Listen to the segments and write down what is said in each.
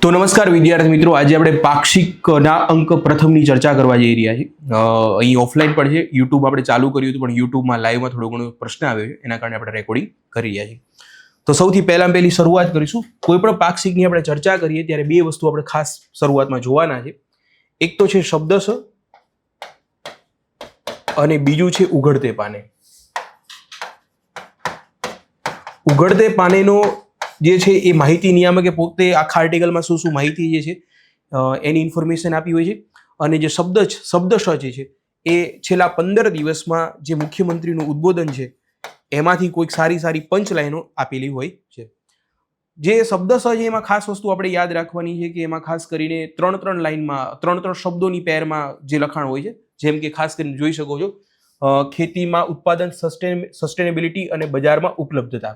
તો નમસ્કાર વિદ્યાર્થી મિત્રો, આજે આપણે પાક્ષિકના અંક પ્રથમની ચર્ચા કરવા જઈ રહ્યા છીએ. અહીં ઓફલાઈન પણ છે, યુટ્યુબ આપણે ચાલુ કર્યું હતું પણ યુટ્યુબમાં લાઈવમાં થોડો ઘણો પ્રશ્ન આવ્યો છે, એના કારણે આપણે રેકોર્ડિંગ કરી રહ્યા છીએ. તો સૌથી પહેલી શરૂઆત કરીશું. કોઈ પણ પાક્ષિકની આપણે ચર્ચા કરીએ ત્યારે બે વસ્તુ આપણે ખાસ શરૂઆતમાં જોવાના છે. એક તો છે શબ્દશ અને બીજું છે ઉઘડતે પાને. ઉઘડતે પાનેનો જે છે એ માહિતી નિયામકે પોતે આખા આર્ટિકલમાં શું શું માહિતી જે છે એની ઇન્ફોર્મેશન આપી હોય છે. અને જે શબ્દશ જે છે એ છેલ્લા 15 દિવસમાં જે મુખ્યમંત્રીનું ઉદ્બોધન છે એમાંથી કોઈક સારી પંચ લાઈનો આપેલી હોય છે. જે શબ્દશ છે એમાં ખાસ વસ્તુ આપણે યાદ રાખવાની છે કે એમાં ખાસ કરીને ત્રણ લાઈનમાં ત્રણ શબ્દોની પેરમાં જે લખાણ હોય છે, જેમ કે ખાસ કરીને જોઈ શકો છો ખેતીમાં ઉત્પાદન, સસ્ટેનેબિલિટી અને બજારમાં ઉપલબ્ધતા.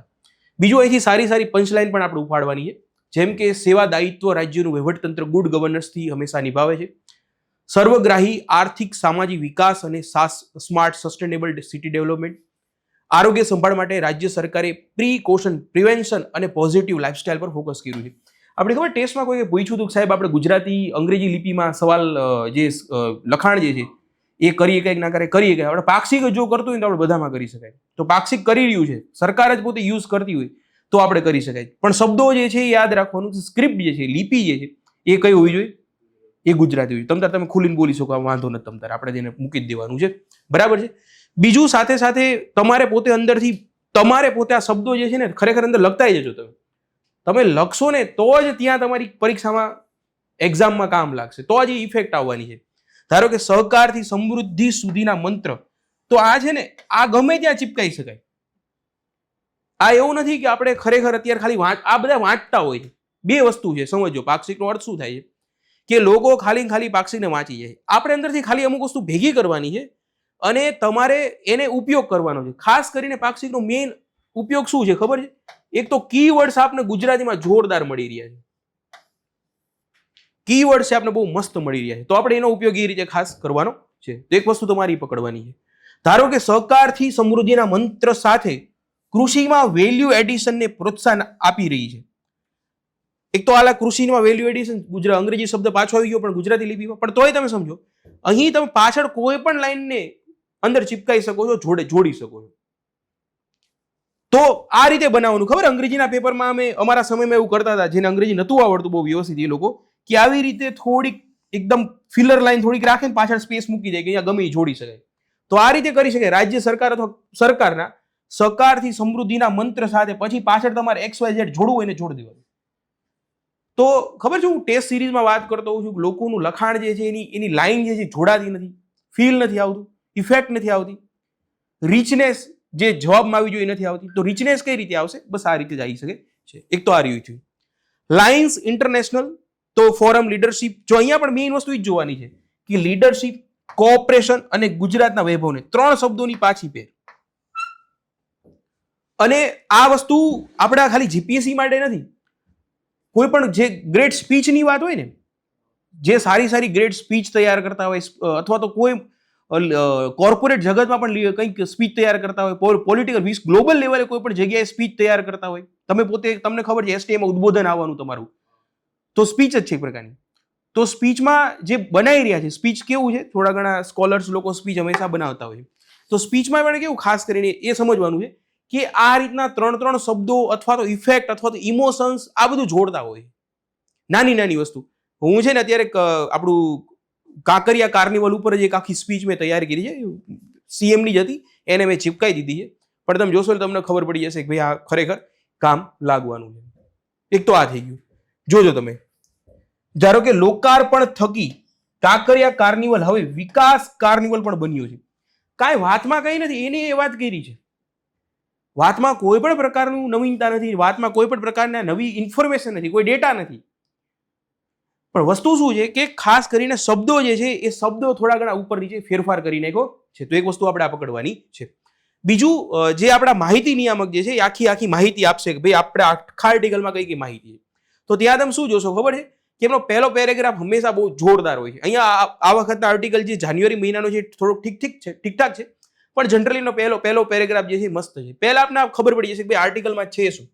બીજું અહીંથી સારી પંચલાઈન પણ આપણે ઉપાડવાની છે, જેમ કે સેવા દાયિત્વ રાજ્યનું વહીવટતંત્ર ગુડ ગવર્નન્સથી હંમેશા નિભાવે છે. સર્વગ્રાહી આર્થિક સામાજિક વિકાસ અને સ્માર્ટ સસ્ટેનેબલ સિટી ડેવલપમેન્ટ. આરોગ્ય સંભાળ માટે રાજ્ય સરકારે પ્રિવેન્શન અને પોઝિટિવ લાઇફસ્ટાઇલ પર ફોકસ કર્યું છે. આપણે ખબર ટેસ્ટમાં કોઈ પૂછ્યું હતું કે સાહેબ આપણે ગુજરાતી અંગ્રેજી લિપિમાં સવાલ જે લખાણ જે છે એ કરીએ કંઈક ના કરીએ કંઈક. આપણે પાક્ષિક જો કરતું હોય તો આપણે બધામાં કરી શકાય. તો પાક્ષિક કરી રહ્યું છે, સરકાર જ પોતે યુઝ કરતી હોય તો આપણે કરી શકાય. પણ શબ્દો જે છે એ યાદ રાખવાનું. સ્ક્રિપ્ટ જે છે, લિપિ જે છે એ કઈ હોવી જોઈએ? એ ગુજરાતી હોય. તમે ખુલીને બોલી શકો, વાંધો નથી. આપણે તેને મૂકી જ દેવાનું છે, બરાબર છે. બીજું સાથે તમારે પોતે અંદરથી તમારે પોતે આ શબ્દો જે છે ને ખરેખર અંદર લખતા જજો. તમે લખશો ને તો જ ત્યાં તમારી પરીક્ષામાં એક્ઝામમાં કામ લાગશે, તો જ ઇફેક્ટ આવવાની છે. ધારો કે સહકારથી સમૃદ્ધિ સુધીના મંત્ર, તો આ છે ને આ ગમે ત્યાં ચીપકાઈ શકાય. આ એવું નથી કે આપણે ખરેખર અત્યારે ખાલી આ બધા વાંચતા હોય છે. બે વસ્તુ છે, સમજો પાક્ષિકનો અર્થ શું થાય છે કે લોકો ખાલી પાક્ષિકને વાંચી જાય. આપણે અંદરથી ખાલી અમુક વસ્તુ ભેગી કરવાની છે અને તમારે એને ઉપયોગ કરવાનો છે. ખાસ કરીને પાક્ષિકનો મેઇન ઉપયોગ શું છે ખબર છે? એક તો કીવર્ડ્સ આપને ગુજરાતીમાં જોરદાર મળી રહ્યા છે. કીવર્ડ છે આપણે બહુ મસ્ત મળી રહ્યા છે, તો આપણે એનો ઉપયોગ એ રીતે ખાસ કરવાનો છે. તો એક વસ્તુ તમારી પકડવાની છે. ધારો કે સહકારથી સમૃદ્ધિના મંત્ર સાથે કૃષિમાં વેલ્યુ એડિશનને પ્રોત્સાહન આપી રહી છે. એક તો આલા કૃષિમાં વેલ્યુ એડિશન અંગ્રેજી શબ્દ પાછો આવી ગયો પણ ગુજરાતી લિપિમાં, પણ તોય તમે સમજો અહીં તમે પાછળ કોઈ પણ લાઈનને અંદર ચિપકાઈ શકો છો, જોડી શકો છો. તો આ રીતે બનાવવાનું. ખબર અંગ્રેજીના પેપરમાં અમે અમારા સમયમાં એવું કરતા હતા, જેને અંગ્રેજી નહોતું આવડતું બહુ વ્યવસ્થિત, એ લોકો કે આવી રીતે થોડીક એકદમ ફિલર લાઈન થોડીક રાખીને પાછળ સ્પેસ મૂકી દે કે અહીંયા ગમે જોડી શકાય. તો આ રીતે કરી શકાય. રાજ્ય સરકાર અથવા સરકારના સહકારથી સમૃદ્ધિના મંત્ર સાથે પછી પાછળ તમારે XYZ જોડવું હોય ને જોડી દેવાનું. તો ખબર છે, હું ટેસ્ટ સિરીઝમાં વાત કરતો હોઉં છું કે લોકોનું લખાણ જે છે એની લાઈન જે છે જોડાતી નથી, ફીલ નથી આવતું, ઇફેક્ટ નથી આવતી, રિચનેસ જે જવાબમાં આવી જોઈએ નથી આવતી. તો રિચનેસ કઈ રીતે આવશે? બસ આ રીતે જ આવી શકે છે. એક તો આ રહ્યું છે લાઇન્સ ઇન્ટરનેશનલ. તો ફોરમ, લીડરશિપ, જો અહીંયા પણ મેઇન વસ્તુ જ જોવાની છે કે લીડરશિપ, કોઓપરેશન અને ગુજરાતના વૈભવને 3 શબ્દોની પાછી પેર. અને આ વસ્તુ આપણા ખાલી જીપીએસસી માટે નથી. કોઈ પણ જે ગ્રેટ સ્પીચની વાત હોય ને, જે સારી ગ્રેટ સ્પીચ તૈયાર કરતા હોય અથવા તો કોઈ કોર્પોરેટ જગતમાં પણ કંઈક સ્પીચ તૈયાર કરતા હોય, પોલિટિકલ ગ્લોબલ લેવલે કોઈ પણ જગ્યાએ સ્પીચ તૈયાર કરતા હોય, તમને ખબર છે એસટીએમાં ઉદ્બોધન આવવાનું તમારું, તો સ્પીચ જ છે એક પ્રકારની. તો સ્પીચમાં જે બનાવી રહ્યા છે, સ્પીચ કેવું છે, થોડા ઘણા સ્કોલર્સ લોકો સ્પીચ હંમેશા બનાવતા હોય. તો સ્પીચમાં પણ કેવું ખાસ કરીને એ સમજવાનું છે કે આ રીતના 3 શબ્દો અથવા તો ઇફેક્ટ અથવા તો ઇમોશન્સ આ બધું જોડતા હોય. નાની વસ્તુ. હું છે ને અત્યારે આપણું કાંકરિયા કાર્નિવલ ઉપર જ એક આખી સ્પીચ મેં તૈયાર કરી છે, સીએમની જ હતી, એને મેં ચિપકાઈ દીધી છે. પણ તમે જોશો તમને ખબર પડી જશે કે ભાઈ આ ખરેખર કામ લાગવાનું છે. એક તો આ થઈ ગયું. જોજો તમે, ધારો કે લોકાર્પણ થકી કાંકરિયા કાર્નિવલ હવે વિકાસ કાર્નિવલ પણ બન્યો છે. કાંઈ વાતમાં કંઈ નથી, એની એ વાત કરી છે. વાતમાં કોઈ પણ પ્રકારનું નવીનતા નથી, વાતમાં કોઈ પણ પ્રકારના નવી ઇન્ફોર્મેશન નથી, કોઈ ડેટા નથી. પણ વસ્તુ શું છે કે ખાસ કરીને શબ્દો જે છે એ શબ્દો થોડા ઘણા ઉપર નીચે ફેરફાર કરી નાખ્યો છે. તો એક વસ્તુ આપણે આ પકડવાની છે. બીજું જે આપણા માહિતી નિયામક જે છે એ આખી માહિતી આપશે કે ભાઈ આપણે આખા આર્ટિકલમાં કઈ માહિતી છે. તો ત્યાં તમે શું જોશો ખબર છે કે એમનો પહેલો પેરેગ્રાફ હંમેશા બહુ જોરદાર હોય છે. અહીંયા આ વખતના આર્ટિકલ જે જાન્યુઆરી મહિનાનો છે થોડોક ઠીકઠાક છે, પણ જનરલીનો પહેલો પેરેગ્રાફ જે છે મસ્ત છે. પહેલા આપણે ખબર પડી જશે કે ભાઈ આર્ટિકલમાં છે શું.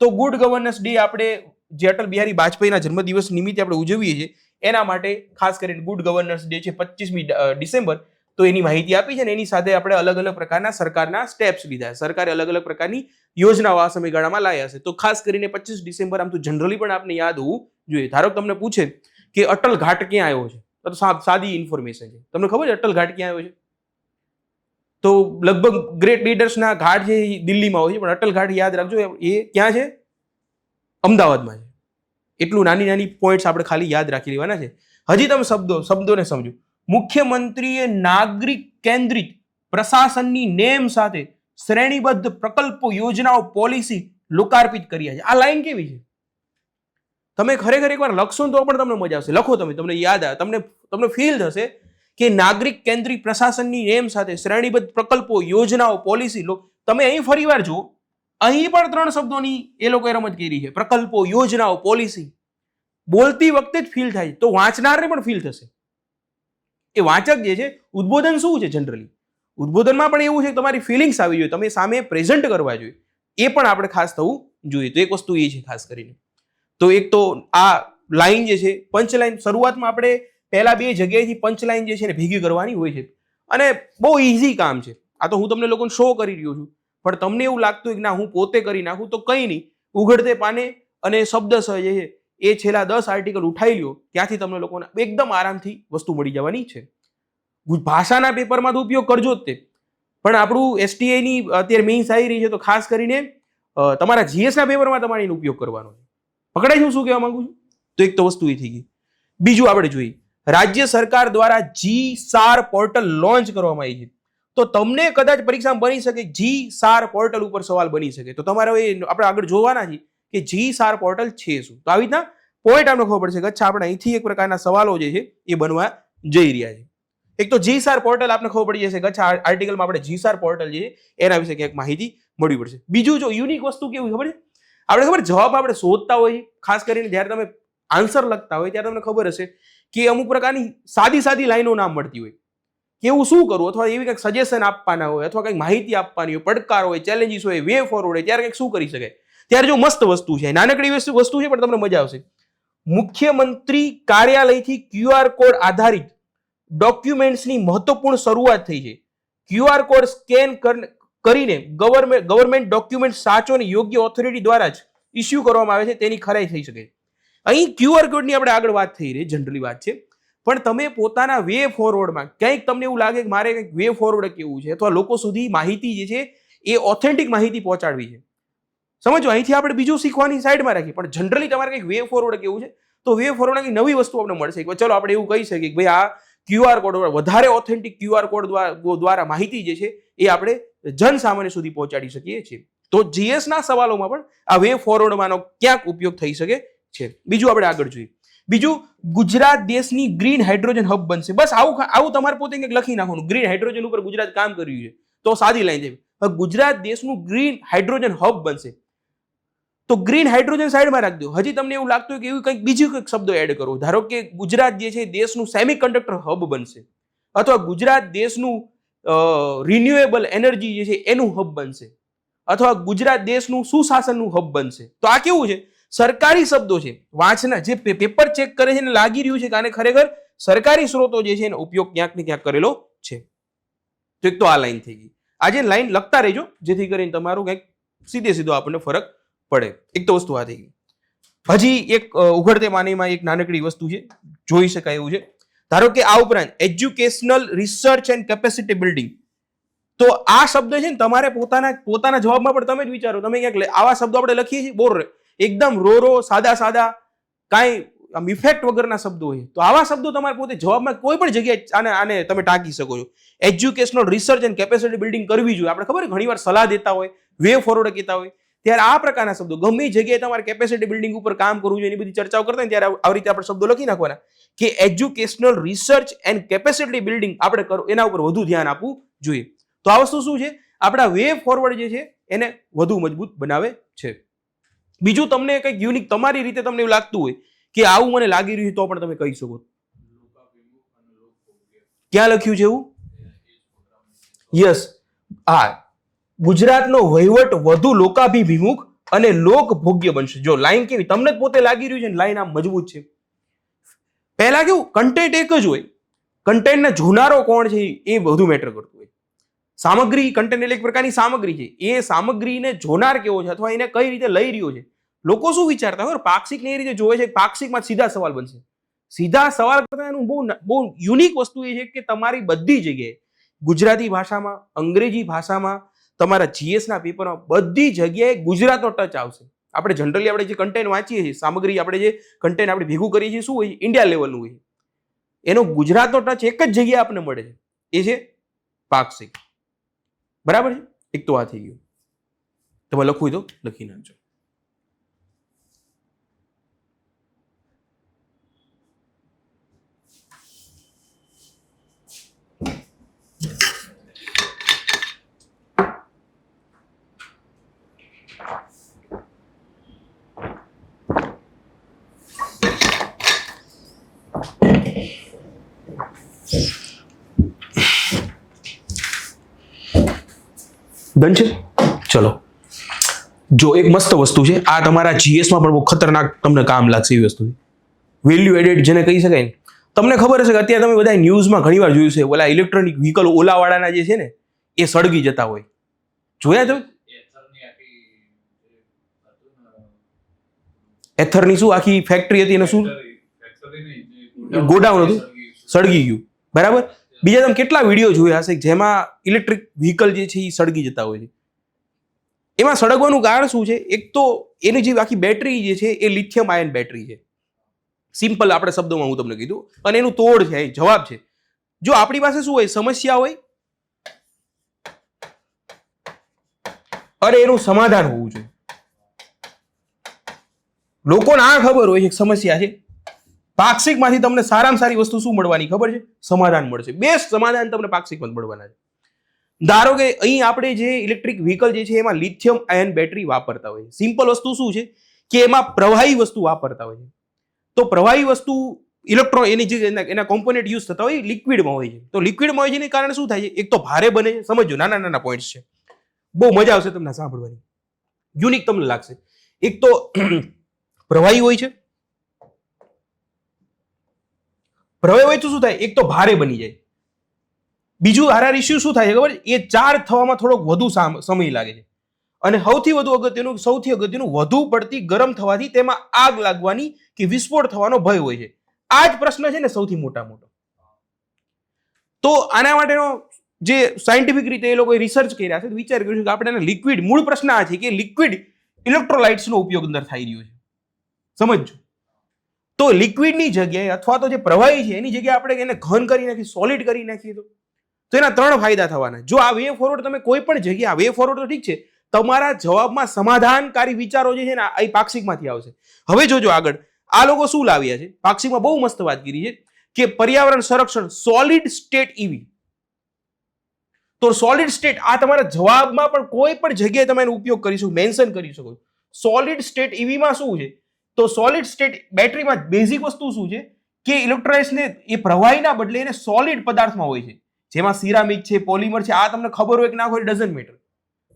તો ગુડ ગવર્નન્સ ડે આપણે જે અટલ બિહારી વાજપેયીના જન્મદિવસ નિમિત્તે આપણે ઉજવીએ છીએ એના માટે ખાસ કરીને ગુડ ગવર્નન્સ ડે છે 25મી ડિસેમ્બર, તો એની માહિતી આપી છે. અને એની સાથે આપણે અલગ અલગ પ્રકારના સરકારના સ્ટેપ્સ લીધા, સરકારે અલગ અલગ પ્રકારની યોજનાઓ આ સમયગાળામાં લાવ્યા છે. તો ખાસ કરીને 25 ડિસેમ્બર આમ તો જનરલી પણ આપને યાદ હોવું જોઈએ. ધારો કે તમને પૂછે કે અટલ ઘાટ ક્યાં આવ્યો છે, તો સાદી ઇન્ફોર્મેશન છે. તમને ખબર છે અટલ ઘાટ ક્યાં આવ્યો છે? તો લગભગ ગ્રેટ લીડર્સના ઘાટ છે એ દિલ્હીમાં હોય છે, પણ અટલ ઘાટ યાદ રાખજો એ ક્યાં છે? અમદાવાદમાં છે. એટલું નાની નાની પોઈન્ટ્સ આપણે ખાલી યાદ રાખી લેવાના છે. હજી તમે શબ્દોને સમજો. મુખ્યમંત્રીએ નાગરિક કેન્દ્રિત પ્રશાસનની નેમ સાથે શ્રેણીબદ્ધ પ્રકલ્પો, યોજનાઓ, પોલિસી લોકાર્પિત કર્યા છે. આ લાઈન કેવી છે? તમે ખરેખર એકવાર લખશો તો પણ તમને મજા આવશે. લખો તમે, તમને યાદ આવે, તમને ફીલ થશે કે નાગરિક કેન્દ્રિત પ્રશાસનની નેમ સાથે શ્રેણીબદ્ધ પ્રકલ્પો, યોજનાઓ, પોલિસી. તમે અહીં ફરીવાર જુઓ, અહીં પણ 3 શબ્દોની એ લોકોએ રમત કરી છે. પ્રકલ્પો, યોજનાઓ, પોલિસી. બોલતી વખતે જ ફીલ થાય, તો વાંચનારને પણ ફીલ થશે. એ વાંચક જે છે, ઉદ્બોધન શું છે જનરલી? ઉદ્બોધનમાં પણ એવું છે કે તમારી ફિલિંગ્સ આવી જોઈએ, તમે સામે પ્રેઝન્ટ કરવા જોઈએ. એ પણ આપણે ખાસ થવું જોઈએ. તો એક વસ્તુ એ છે ખાસ કરીને. તો એક તો આ લાઈન જે છે, પંચ લાઈન, શરૂઆતમાં આપણે પહેલા 2 જગ્યાએથી પંચ લાઈન જે છે ને ભેગી કરવાની હોય છે. અને બહુ ઇઝી કામ છે. આ તો હું તમને લોકોને શો કરી રહ્યો છું, પણ તમને એવું લાગતું કે ના હું પોતે કરી નાખું, તો કંઈ નહીં. ઉઘડતે પાને અને શબ્દશ જે છે એ છેલ્લા 10 આર્ટિકલ ઉઠાવી લ્યો, ત્યાંથી તમને લોકોને એકદમ આરામથી વસ્તુ મળી જવાની છે. ભાષાના પેપરમાં તો ઉપયોગ કરજો જ તે, પણ આપણું STI ની અત્યારે મેઇન્સ આવી રહી છે, તો ખાસ કરીને તમારા GS ના પેપરમાં તમારે એનો ઉપયોગ કરવાનો છે. પકડાય શું કહેવા માંગુ છું? તો એક તો વસ્તુ એ થઈ ગઈ. બીજું આપણે જોઈએ, રાજ્ય સરકાર દ્વારા GSAR પોર્ટલ લોન્ચ કરવામાં આવી છે. તો તમને કદાચ પરીક્ષામાં બની શકે GSAR પોર્ટલ ઉપર સવાલ બની શકે, તો તમારે આપણે આગળ જોવાના છીએ કે GSAR પોર્ટલ છે શું. તો આવી રીતના પોઈન્ટ આપણે ખબર પડશે કે અચ્છા આપણે અહીંથી એક પ્રકારના સવાલો જે છે એ બનવા જઈ રહ્યા છે. એક તો GSAR પોર્ટલ આપણે ખબર પડી જશે કે અચ્છા આર્ટિકલમાં આપણે GSAR પોર્ટલ જે એના વિશે ક્યાંક માહિતી મળવી પડશે. બીજું જો યુનિક વસ્તુ કેવું ખબર છે, આપણે ખબર જવાબ આપણે શોધતા હોઈએ, ખાસ કરીને જ્યારે તમે આન્સર લખતા હોય ત્યારે તમને ખબર હશે કે અમુક પ્રકારની સાદી લાઈનો નામ મળતી હોય કે એવું શું કરવું, અથવા એવી કંઈક સજેશન આપવાના હોય, અથવા કંઈક માહિતી આપવાની હોય, પડકાર હોય, ચેલેન્જીસ હોય, વે ફોરવર્ડ હોય, ત્યારે કંઈક શું કરી શકાય. ત્યારે જો મસ્ત વસ્તુ છે, નાનકડી વસ્તુ છે, પણ તમને મજા આવશે. મુખ્યમંત્રી કાર્યાલયથી QR કોડ આધારિત ડોક્યુમેન્ટ્સની મહત્વપૂર્ણ શરૂઆત થઈ છે. QR કોડ સ્કેન કરીને ગવર્મેન્ટ ડોક્યુમેન્ટ સાચો અને યોગ્ય ઓથોરિટી દ્વારા જ ઇસ્યુ કરવામાં આવે છે, તેની ખરાઈ થઈ શકે. અહીં QR કોડની આપણે આગળ વાત થઈ રહી, જનરલી વાત છે, પણ તમે પોતાના વે ફોરવર્ડમાં ક્યાંક તમને એવું લાગે કે મારે કંઈક વે ફોરવર્ડ કેવું છે, અથવા લોકો સુધી માહિતી જે છે એ ઓથેન્ટિક માહિતી પહોંચાડવી છે. સમજો, અહીંથી આપણે બીજું શીખવાની સાઈડમાં રાખીએ, પણ જનરલી તમારે કંઈક વે ફોરવર્ડ કેવું છે, તો વે ફોરવર્ડ કંઈક નવી વસ્તુ આપણે મળશે. ચલો આપણે એવું કહી શકીએ કે ભાઈ આ QR કોડ, વધારે ઓથેન્ટિક QR કોડ દ્વારા માહિતી જે છે એ આપણે જન સામાન્ય સુધી પહોંચાડી શકીએ છીએ. તો GS ના સવાલોમાં પણ આ વે ફોરવર્ડમાંનો ક્યાંક ઉપયોગ થઈ શકે છે. બીજું આપણે આગળ જોઈએ. બીજું, ગુજરાત દેશની ગ્રીન હાઇડ્રોજન હબ બનશે. બસ આવું તમારે પોતે કંઈક લખી નાખવાનું. ગ્રીન હાઇડ્રોજન ઉપર ગુજરાત કામ કરી રહ્યું છે, તો સાદી લાઈન છે, ગુજરાત દેશનું ગ્રીન હાઇડ્રોજન હબ બનશે. તો ગ્રીન હાઇડ્રોજન સાઈડમાં રાખજો. હજી તમને એવું લાગતું હોય કે એવું કંઈક બીજું કંઈક શબ્દો એડ કરો. ધારો કે ગુજરાત જે છે દેશનું સેમિકન્ડક્ટર હબ બનશે, અથવા ગુજરાત દેશનું રિન્યુએબલ એનર્જી જે છે એનું હબ બનશે, અથવા ગુજરાત દેશનું સુશાસનનું હબ બનશે. તો આ કેવું છે, સરકારી શબ્દો છે. વાંચના જે પેપર ચેક કરે છે એને લાગી રહ્યું છે કે આને ખરેખર સરકારી સ્ત્રોતો જે છે એનો ઉપયોગ ક્યાંક ને ક્યાંક કરેલો છે. તો એક તો આ લાઈન થઈ ગઈ. આજે લાઈન લખતા રહેજો, જેથી કરીને તમારું કંઈક સીધો આપણને ફરક પડે. એક તો વસ્તુ આ થઈ ગઈ. હજી એક ઉઘડતે પાણીમાં એક નાનકડી વસ્તુ છે, જોઈ શકાય એવું છે. ધારો કે આ ઉપરાંત educational research and capacity building. તો આ શબ્દ છે ને તમારે પોતાના જવાબમાં પણ તમે જ વિચારો, તમે ક્યાંક આવા શબ્દો આપણે લખીએ છીએ બોર એકદમ રો સાદા કાંઈ આમ ઇફેક્ટ વગરના શબ્દો હોય, તો આવા શબ્દો તમારે પોતે જવાબમાં કોઈ પણ જગ્યાએ આને તમે ટાંકી શકો છો. Educational research and capacity building કરવી જોઈએ. આપણે ખબર ઘણીવાર સલાહ દેતા હોય, વે ફોરવર્ડ કહેતા હોય, ત્યારે આ પ્રકારના શબ્દો ગમે જગ્યાએ તમારે કેપેસિટી બિલ્ડિંગ ઉપર કામ કરવું જોઈએ, એની બધી ચર્ચાઓ કરતા હોય ત્યારે આવી રીતે આપણે શબ્દો લખી નાખવાના કે educational research and capacity building આપણે કરો, એના ઉપર વધુ ધ્યાન આપવું જોઈએ. તો આ વસ્તુ શું છે, આપણા વે ફોરવર્ડ જે છે એને વધુ મજબૂત બનાવે છે. બીજું, તમને કંઈક યુનિક તમારી રીતે તમને એવું લાગતું હોય કે આવું મને લાગી રહ્યું તો પણ તમે કહી શકો. ક્યાં લખ્યું છે એવું? યસ, હા, ગુજરાતનો વહીવટ વધુ લોકાભિમુખ અને લોક ભોગ્ય બનશે. જો લાઈન કેવી તમને જ પોતે લાગી રહ્યું છે ને લાઈન આમ મજબૂત છે. પહેલા કેવું કન્ટેન્ટ એક જ હોય, કન્ટેન્ટને જોનારો કોણ છે એ બધું મેટર કરતું હોય. સામગ્રી કન્ટેન્ટ એટલે એક પ્રકારની સામગ્રી છે, એ સામગ્રીને જોનાર કેવો છે અથવા એને કઈ રીતે લઈ રહ્યો છે. લોકો શું વિચારતા હોય પાક્ષિકને એ રીતે જોવે છે, પાક્ષિકમાં સીધા સવાલ બનશે. સીધા સવાલ કરતા એનું બહુ યુનિક વસ્તુ એ છે કે તમારી બધી જગ્યાએ ગુજરાતી ભાષામાં, અંગ્રેજી ભાષામાં, તમારા જીએસના પેપરમાં બધી જગ્યાએ ગુજરાતનો ટચ આવશે. આપણે જનરલી આપણે જે કન્ટેન્ટ વાંચીએ છીએ, સામગ્રી આપણે જે કન્ટેન્ટ આપણે ભેગું કરીએ છીએ, શું હોય ઇન્ડિયા લેવલનું હોય, એનો ગુજરાતનો ટચ એક જ જગ્યાએ આપણને મળે છે, એ છે પાક્ષિક. બરાબર છે? એક તો આ થઈ ગયું. તમે લખવું તો લખી નાખજો. ડન છે? ચલો, જો એક મસ્ત વસ્તુ છે, આ તમારા જીએસમાં પણ બહુ ખતરનાક તમને કામ લાગશે એવી વસ્તુ છે. વેલ્યુ એડેડ જેને કહી શકાય ને. તમને ખબર હશે કે અત્યારે તમે બધા ન્યૂઝમાં ઘણી વાર જોયું છે, ઓલા ઇલેક્ટ્રોનિક વ્હીકલ ઓલાવાળાના જે છે ને એ સળગી જતા હોય. જોયા તમે? એથરની શું આખી ફેક્ટરી હતી, એને શું ગોડાઉન હતું, સળગી ગયું. બરાબર. બીજા તમે કેટલા વિડીયો જોયા હશે જેમાં ઇલેક્ટ્રિક વ્હીકલ જે છે એ સળગી જતા હોય છે. એમાં સળગવાનું કારણ શું છે? એક તો એની જે આખી બેટરી જે છે એ લિથિયમ આયન બેટરી છે. સિમ્પલ આપણે શબ્દોમાં હું તમને કીધું, અને એનું તોડ છે, જવાબ છે. જો આપણી પાસે શું હોય, સમસ્યા હોય અરે એનું સમાધાન હોવું જોઈએ. લોકોને આ ખબર હોય છે સમસ્યા છે, પાક્ષિકમાંથી તમને સારામાં સારી વસ્તુ શું મળવાની ખબર છે? સમાધાન મળશે. બેસ્ટ સમાધાન તમને પાક્ષિકમાં મળવાના છે. ધારો કે અહીં આપણે જે ઇલેક્ટ્રિક વ્હીકલ જે છે એમાં લિથિયમ આયન બેટરી વાપરતા હોય. સિમ્પલ વસ્તુ શું છે કે એમાં પ્રવાહી વસ્તુ વાપરતા હોય છે. તો પ્રવાહી વસ્તુ ઇલેક્ટ્રોન એની જે એના કોમ્પોનેન્ટ યુઝ થતા હોય લિક્વિડમાં હોય છે. તો લિક્વિડમાં હોય છે એના કારણે શું થાય છે? એક તો ભારે બને છે. સમજો, નાના નાના પોઈન્ટ્સ છે, બહુ મજા આવશે તમને સાંભળવાની, યુનિક તમને લાગશે. એક તો પ્રવાહી હોય છે, પ્રવાહી હોય તો શું થાય? એક તો ભારે બની જાય. બીજું આર ઇશ્યુ શું થાય છે ખબર? એ ચાર્જ થવામાં થોડોક વધુ સમય લાગે છે. અને સૌથી અગત્યનું વધુ પડતી ગરમ થવાથી તેમાં આગ લાગવાની કે વિસ્ફોટ થવાનો ભય હોય છે. આ જ પ્રશ્ન છે ને સૌથી મોટો. તો આના માટેનો જે સાયન્ટિફિક રીતે એ લોકોએ રિસર્ચ કર્યા છે, વિચાર કર્યો છે કે આપણે લિક્વિડ, મૂળ પ્રશ્ન આ છે કે લિક્વિડ ઇલેક્ટ્રોલાઇટ્સનો ઉપયોગ અંદર થઈ રહ્યો છે. સમજજો. તો લિક્વિડની જગ્યાએ અથવા તો જે પ્રવાહી છે એની જગ્યાએ આપણે એને ઘન કરી નાખીએ, સોલિડ કરી નાખીએ તો એના 3 ફાયદા થવાના. જો આ વે ફોરવર્ડ તમે કોઈ પણ જગ્યાએ, વે ફોરવર્ડ તો ઠીક છે, તમારા જવાબમાં સમાધાનકારી વિચારો જે છે ને એ પાક્ષિકમાંથી આવશે. હવે જોજો આગળ આ લોકો શું લાવ્યા છે. પાક્ષિકમાં બહુ મસ્ત વાત કરી છે કે પર્યાવરણ સંરક્ષણ, સોલિડ સ્ટેટ ઈવી. તો સોલિડ સ્ટેટ આ તમારા જવાબમાં પણ કોઈ પણ જગ્યાએ તમે એનો ઉપયોગ કરી શકો, મેન્શન કરી શકો. સોલિડ સ્ટેટ ઈવીમાં શું છે? તો સોલિડ સ્ટેટ બેટરીમાં બેઝિક વસ્તુ શું છે કે ઇલેક્ટ્રોલાઇટ્સને એ પ્રવાહીના બદલે એને સોલિડ પદાર્થમાં હોય છે, જેમાં સિરામિક છે, પોલિમર છે. આ તમને ખબર હોય કે ના હોય ડઝન્ટ મેટર,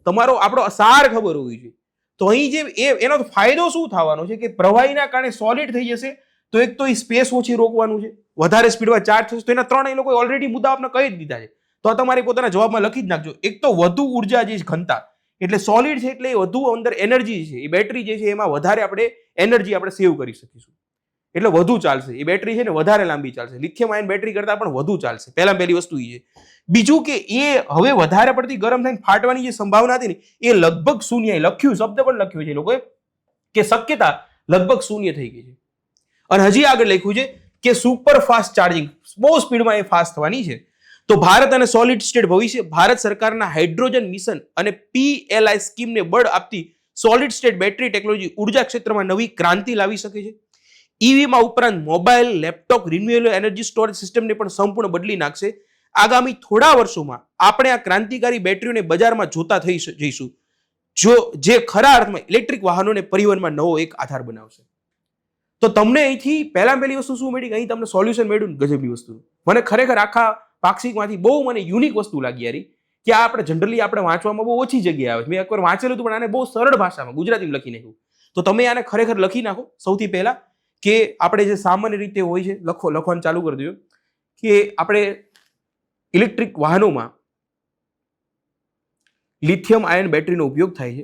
તમારો આપણો સાર ખબર હોવી જોઈએ. તો અહીં જે એનો ફાયદો શું થવાનો છે કે પ્રવાહીના કારણે સોલિડ થઈ જશે. તો એક તો એ સ્પેસ ઓછી રોકવાનું છે, વધારે સ્પીડમાં ચાર્જ થશે. તો એના 3 એ લોકો ઓલરેડી મુદ્દા આપણે કહી જ દીધા છે. તો આ તમારે પોતાના જવાબમાં લખી જ નાખજો. એક તો વધુ ઉર્જા જે ઘનતા, એટલે સોલિડ છે એટલે વધુ અંદર એનર્જી છે, એ બેટરી જે છે એમાં વધારે આપણે એનર્જી આપણે સેવ કરી શકીશું, એટલે વધુ ચાલશે. એ બેટરી છે ને વધારે લાંબી ચાલશે, લિથિયમ આયન બેટરી કરતા પણ વધુ ચાલશે. પહેલી વસ્તુ એ છે. બીજું કે એ હવે વધારે પડતી ગરમ થઈને ફાટવાની જે સંભાવના હતી ને એ લગભગ શૂન્ય, લખ્યું શબ્દ પણ લખ્યું છે એ લોકોએ કે શક્યતા લગભગ શૂન્ય થઈ ગઈ છે. અને હજી આગળ લખ્યું છે કે સુપર ફાસ્ટ ચાર્જિંગ, બહુ સ્પીડમાં એ ફાસ્ટ થવાની છે. તો ભારત અને સોલિડ સ્ટેટ ભવિષ્ય, ભારત સરકારના હાઇડ્રોજન મિશન અને PLI સ્કીમને બળ આપતી સોલિડ સ્ટેટ બેટરી ટેકનોલોજી ઉર્જા ક્ષેત્રમાં નવી ક્રાંતિ લાવી શકે છે. ઈવીમાં ઉપરાંત mobile, laptop, renewable energy storage સિસ્ટમને પણ સંપૂર્ણ બદલી નાખશે. આગામી થોડા વર્ષોમાં આપણે આ ક્રાંતિકારી બેટરીઓને બજારમાં જોતા થઈ જઈશું, જે ખરા અર્થમાં ઇલેક્ટ્રિક વાહનોને પરિવહનમાં નવો એક આધાર બનાવશે. તો તમને અહીંથી પહેલી વસ્તુ શું મળી? અહીં તમને સોલ્યુશન મળ્યું ને ગજબની વસ્તુ. મને ખરેખર આખા પાક્ષિકમાંથી બહુ મને યુનિક વસ્તુ લાગી યારી કે આ આપણે જનરલી આપણે વાંચવામાં બહુ ઓછી જગ્યાએ આવે છે. મેં એકવાર વાંચેલું હતું પણ આને બહુ સરળ ભાષામાં ગુજરાતીમાં લખી નાખ્યું. તો તમે આને ખરેખર લખી નાખો સૌથી પહેલા, કે આપણે જે સામાન્ય રીતે હોય છે લખવાનું ચાલુ કરી દો કે આપણે ઇલેક્ટ્રિક વાહનોમાં લિથિયમ આયન બેટરીનો ઉપયોગ થાય છે.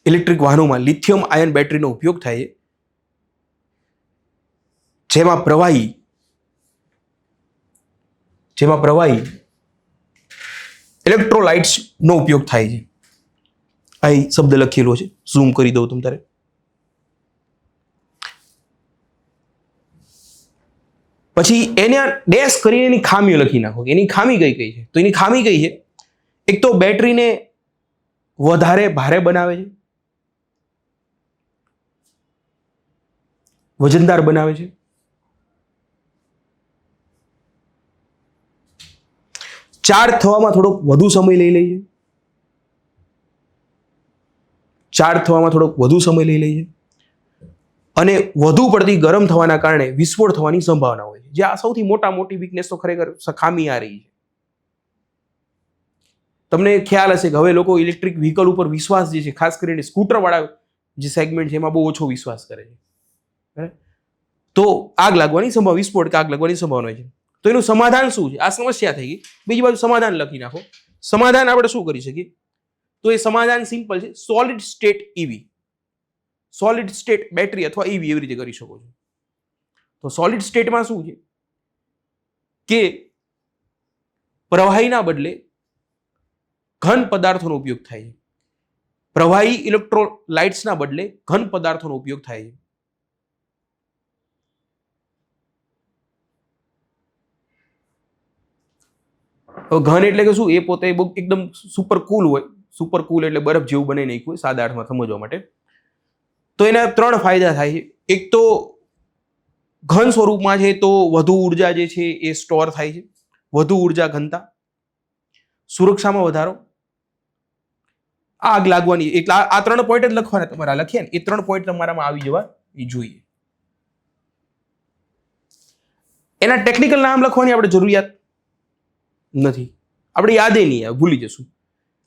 ઇલેક્ટ્રિક વાહનોમાં લિથિયમ આયન બેટરીનો ઉપયોગ થાય છે, જેમાં પ્રવાહી ઇલેક્ટ્રોલાઇટ્સનો ઉપયોગ થાય છે. અહીં શબ્દ લખેલો છે, ઝૂમ કરી દઉં તમ તારે. પછી એને ડેશ કરીને એની ખામીઓ લખી નાખો. એની ખામી કઈ કઈ છે? તો એની ખામી કઈ છે? એક તો બેટરીને વધારે ભારે બનાવે છે, વજનદાર બનાવે છે, ચાર્જ થવામાં થોડોક વધુ સમય લઈ લે છે, અને વધુ પડતી ગરમ થવાના કારણે વિસ્ફોટ થવાની સંભાવના હોય છે. જે આ સૌથી મોટી વીકનેસ તો ખરેખર ખામી આ રહી છે. તમને ખ્યાલ હશે કે હવે લોકો ઇલેક્ટ્રિક વ્હીકલ ઉપર વિશ્વાસ જે છે, ખાસ કરીને સ્કૂટર વાળા જે સેગમેન્ટ છે એમાં બહુ ઓછો વિશ્વાસ કરે છે. તો આગ લાગવાની સંભાવના, વિસ્ફોટ કે આગ લાગવાની સંભાવના હોય છે. તો એનું સમાધાન શું છે? આ સમસ્યા થઈ ગઈ. બીજી બાજુ સમાધાન લખી નાખો. સમાધાન આપણે શું કરી શકીએ? તો એ સમાધાન સિમ્પલ છે. Solid state EV, solid state battery અથવા ઈવી એવી રીતે કરી શકો છો. તો સોલિડ સ્ટેટમાં શું છે કે પ્રવાહીના બદલે ઘન પદાર્થોનો ઉપયોગ થાય છે. પ્રવાહી ઇલેક્ટ્રોલાઇટ્સના બદલે ઘન પદાર્થોનો ઉપયોગ થાય છે. ઘન એટલે કે શું? એ પોતે એકદમ સુપર કુલ હોય. સુપર કુલ એટલે બરફ જેવું બની નાખ્યું હોય, સાદા અર્થમાં સમજવા માટે. તો એના 3 ફાયદા થાય છે. એક તો ઘન સ્વરૂપમાં છે તો વધુ ઉર્જા જે છે એ સ્ટોર થાય છે, વધુ ઉર્જા ઘનતા, સુરક્ષામાં વધારો, આગ લાગવાની. એટલે આ 3 પોઈન્ટ જ લખવાના તમારા. લખ્યા ને એ 3 પોઈન્ટ તમારામાં આવી જવા જોઈએ. એના ટેકનિકલ નામ લખવાની આપણે જરૂરિયાત નથી. આપણે યાદે નહીં આવે, ભૂલી જશું.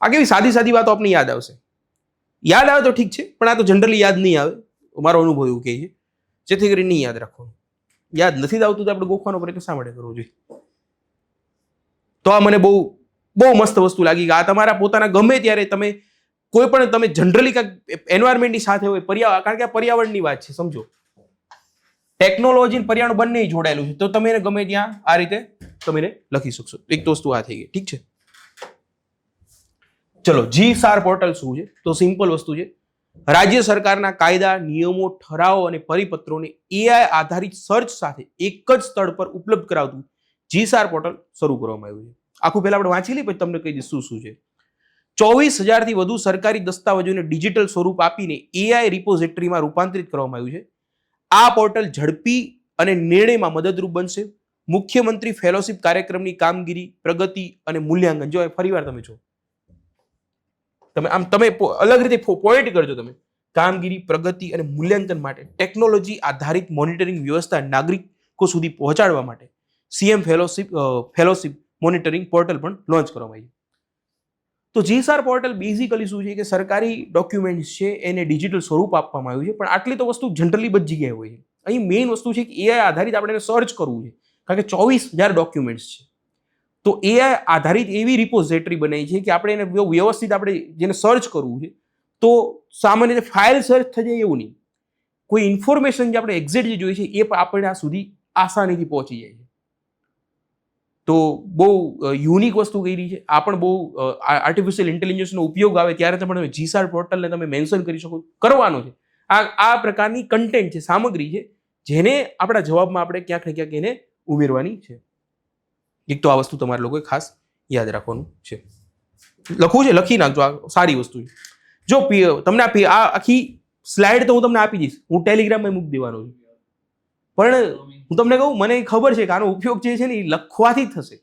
આ કેવી સાદી વાતો આપણને યાદ આવશે. યાદ આવે તો ઠીક છે, પણ આ તો જનરલી યાદ નહીં આવે. મારો અનુભવ એવું કહે છે. જેથી કરીને નહીં યાદ રાખવાનું. યાદ નથી આવતું તો આપણે ગોખવાનો પ્રયત્ન શા માટે કરવો જોઈએ? તો આ મને બહુ મસ્ત વસ્તુ લાગી કે આ તમારા પોતાના ગમે ત્યારે તમે કોઈ પણ તમે જનરલી કાંઈક એન્વાયરમેન્ટની સાથે હોય, કારણ કે આ પર્યાવરણની વાત છે, સમજો. ટેકનોલોજી અને પર્યાવરણ બંને જોડાયેલું છે. તો તમે એને ગમે ત્યાં આ રીતે તમે એને લખી શકશો. એક તો વસ્તુ આ થઈ ગઈ. ઠીક છે, ચલો. GSAR પોર્ટલ શું છે? તો સિમ્પલ વસ્તુ છે. રાજ્ય સરકારના કાયદા, નિયમો, ઠરાવો અને પરિપત્રોને AI આધારિત સર્ચ સાથે એક જ સ્થળ પર ઉપલબ્ધ કરાવતું GSAR પોર્ટલ શરૂ કરવામાં આવ્યું છે. આખું પહેલા આપણે વાંચી લઈએ, પછી તમને કહી દઈશ શું છે. 24,000 થી વધુ સરકારી દસ્તાવેજોને ડિજિટલ સ્વરૂપ આપીને AI રિપોઝિટરીમાં રૂપાંતરિત કરવામાં આવ્યું છે. આ પોર્ટલ ઝડપી અને નિર્ણયમાં મદદરૂપ બનશે. મુખ્યમંત્રી ફેલોશિપ કાર્યક્રમની કામગીરી, પ્રગતિ અને મૂલ્યાંકન. જો ફરીવાર તમે જો, તમે અલગ રીતે પોઈન્ટ કરજો. તમે કામગીરી, પ્રગતિ અને મૂલ્યાંકન માટે ટેકનોલોજી આધારિત મોનિટરિંગ વ્યવસ્થા નાગરિકો સુધી પહોંચાડવા માટે CM ફેલોશિપ મોનિટરિંગ પોર્ટલ પણ લોન્ચ કરવામાં આવ્યું. તો GSAR પોર્ટલ બેઝિકલી શું છે કે સરકારી ડોક્યુમેન્ટ્સ છે એને ડિજિટલ સ્વરૂપ આપવામાં આવ્યું છે. પણ આટલી તો વસ્તુ જનરલી બધી જગ્યાએ હોય છે. અહીં મેઇન વસ્તુ છે કે AI આધારિત આપણે એને સર્ચ કરવું છે, કારણ કે 24,000 ડોક્યુમેન્ટ્સ છે. તો AI આધારિત એવી રિપોઝિટરી બનાવી છે કે આપણે એને વ્યવસ્થિત આપણે જેને સર્ચ કરવું છે તો સામાન્ય રીતે ફાઇલ સર્ચ થઈ જાય એવું નહીં. કોઈ ઇન્ફોર્મેશન જે આપણે એક્ઝેક્ટ જે જોઈએ છે એ આપણે આ સુધી આસાનીથી પહોંચી જાય છે. તો બહુ યુનિક વસ્તુ કરી છે. આ પણ બહુ આર્ટિફિશિયલ ઇન્ટેલિજન્સનો ઉપયોગ આવે ત્યારે તમે GSAR પોર્ટલને તમે મેન્શન કરી શકો, કરવાનો છે. આ પ્રકારની કન્ટેન્ટ છે, સામગ્રી છે, જેને આપણા જવાબમાં આપણે ક્યાંક ને ક્યાંક એને ઉમેરવાની છે. એક તો આ વસ્તુ તમારે લોકોએ ખાસ યાદ રાખવાનું છે. લખવું છે, લખી નાખજો. આ સારી વસ્તુ છે. જો તમને આ આખી સ્લાઇડ તો હું તમને આપી દઈશ, હું ટેલિગ્રામમાં મૂકી દેવાનો છું. પણ હું તમને કહું, મને ખબર છે કે આનો ઉપયોગ જે છે ને એ લખવાથી જ થશે.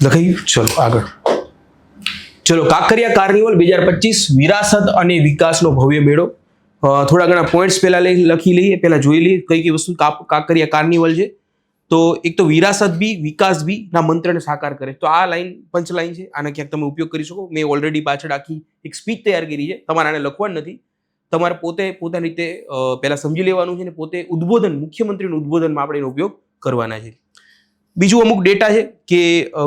લખાયું? ચલો આગળ. ચલો, કાંકરિયા કાર્નિવલ 2025 વિરાસત અને વિકાસનો ભવ્ય મેળો. થોડા ઘણા પોઈન્ટ્સ પહેલા લખી લઈએ, પહેલા જોઈ લઈએ કઈ કઈ વસ્તુ કાંકરિયા કાર્નિવલ છે. તો એક તો વિરાસત બી વિકાસ બી ના મંત્રને સાકાર કરે. તો આ લાઈન પંચ લાઈન છે, આને ક્યાંક તમે ઉપયોગ કરી શકો. મેં ઓલરેડી પાછળ આખી એક સ્પીચ તૈયાર કરી છે, તમારે આને લખવાનું નથી. તમારે પોતે પોતાની રીતે પહેલા સમજી લેવાનું છે ને પોતે ઉદ્બોધન, મુખ્યમંત્રીનું ઉદ્બોધનમાં આપણે એનો ઉપયોગ કરવાના છે. બીજું અમુક ડેટા છે કે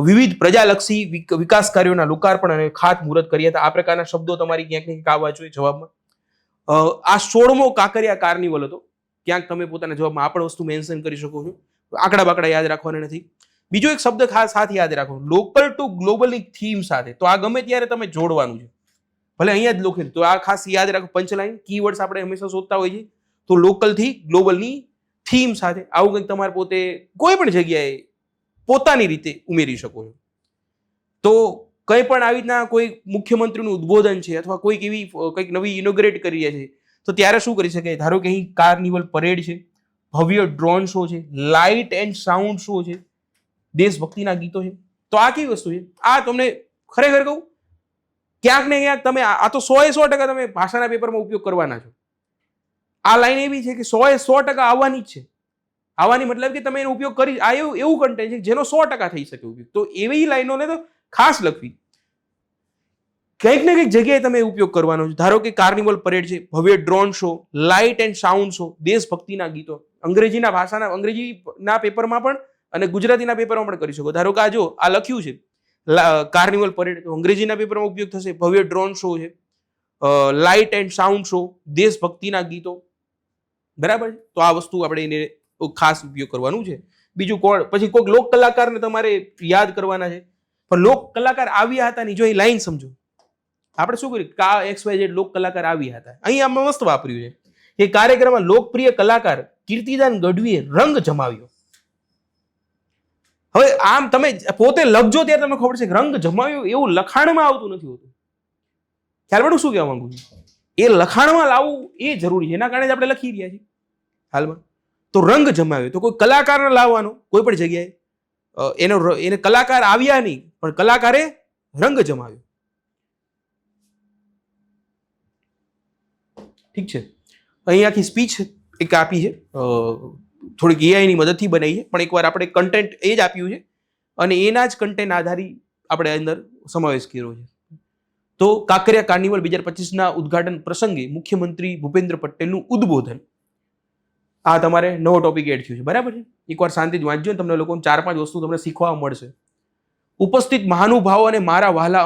વિવિધ પ્રજાલક્ષી વિકાસ કાર્યોના લોકાર્પણ અને ખાતમુહૂર્ત કર્યા હતા. આ પ્રકારના શબ્દો તમારી ક્યાંક ને ક્યાંક આવવા જોઈએ જવાબમાં. આ 16મો કાંકરિયા કાર્નિવલ હતો. ક્યાંક તમે પોતાના જવાબમાં આ પણ વસ્તુ મેન્શન કરી શકો છો. આંકડા બાકડા યાદ રાખવાના નથી. બીજો એક શબ્દ ખાસ સાથે યાદ રાખો, લોકલ ટુ ગ્લોબલની થીમ સાથે. તો આ ગમે ત્યારે તમે જોડવાનું છે, ભલે અહીંયા જ લખેલું તો આ ખાસ યાદ રાખો. પંચલાઈન કીવર્ડ્સ આપણે હંમેશા શોધતા હોઈએ છીએ. તો લોકલથી ગ્લોબલની થીમ સાથે આવું કંઈક તમારે પોતે કોઈ પણ જગ્યાએ પોતાની રીતે ઉમેરી શકો છો. તો કંઈ પણ આવી રીતના કોઈ મુખ્યમંત્રીનું ઉદ્બોધન છે અથવા કોઈક એવી કંઈક નવી ઇનોગ્રેટ કરી છે તો ત્યારે શું કરી શકાય? ધારો કે અહીં કાર્નિવલ પરેડ છે, ભવ્ય ડ્રોન શો છે, લાઇટ એન્ડ સાઉન્ડ શો છે, દેશભક્તિના ગીતો છે. તો આ કેવી વસ્તુ છે? આ તમને ખરેખર કહું, ક્યાંક ને ક્યાંક તમે આ તો 100% તમે ભાષાના પેપરમાં ઉપયોગ કરવાના છો. આ લાઈન એવી છે કે 100% આવવાની જ છે. આવવાની મતલબ કે તમે એનો ઉપયોગ કરી, આ એવું કન્ટેન્ટ છે જેનો 100% થઈ શકે ઉપયોગ. તો એવી લાઈનોને તો ખાસ લખવી. કંઈક ને કંઈક જગ્યાએ તમે ઉપયોગ કરવાનો છે. ધારો કે કાર્નિવલ પરેડ છે, ભવ્ય drone show, light and sound show, દેશભક્તિના ગીતો. અંગ્રેજીના ભાષાના અંગ્રેજીના પેપરમાં પણ અને ગુજરાતીના પેપરમાં પણ કરી શકો. ધારો કે આ જો આ લખ્યું છે કાર્નિવલ પરેડ, તો અંગ્રેજીના પેપરમાં ઉપયોગ થશે. ભવ્ય ડ્રોન શો છે, લાઇટ એન્ડ સાઉન્ડ શો, દેશભક્તિના ગીતો. બરાબર? તો આ વસ્તુ આપણે એને ખાસ ઉપયોગ કરવાનું છે. બીજું કોણ, પછી કોઈક લોક કલાકારને તમારે યાદ કરવાના છે. પણ લોક કલાકાર આવ્યા હતા નહીં, જો એ લાઈન સમજો. આપણે શું કર્યું? XYZ લોક કલાકાર આવ્યા હતા. અહીં આમાં મસ્ત વાપર્યું છે કે કાર્યક્રમમાં લોકપ્રિય કલાકાર કીર્તિદાન ગઢવીએ રંગ જમાવ્યો. હવે આમ તમે પોતે લખજો ત્યારે તમને ખબર છે કે રંગ જમાવ્યો એવું લખાણમાં આવતું નથી હોતું. ખ્યાલ પડું શું કહેવા માંગુ છું? એ લખાણમાં લાવવું એ જરૂરી છે, એના કારણે જ આપણે લખી રહ્યા છીએ હાલમાં. તો રંગ જમાવ્યો, તો કોઈ કલાકારને લાવવાનો કોઈ પણ જગ્યાએ, એને કલાકાર આવ્યા નહીં પણ કલાકારે રંગ જમાવ્યો. ઠીક છે, અહીં આખી સ્પીચ એક આપી છે, થોડીક એઆઈની મદદથી બનાવી છે, પણ એકવાર આપણે કન્ટેન્ટ એ જ આપ્યું છે અને એના જ કન્ટેન્ટ આધારિત આપણે અંદર સમાવેશ કર્યો છે. તો કાંકરિયા કાર્નિવલ 2025ના ઉદ્ઘાટન પ્રસંગે મુખ્યમંત્રી ભૂપેન્દ્ર પટેલનું ઉદ્બોધન. આ તમારે નવો ટોપિક એડ થયું છે, બરાબર છે? એકવાર શાંતિથી વાંચજો ને તમને લોકોને 4-5 વસ્તુ તમને શીખવા મળશે. ઉપસ્થિત મહાનુભાવો અને મારા વહાલા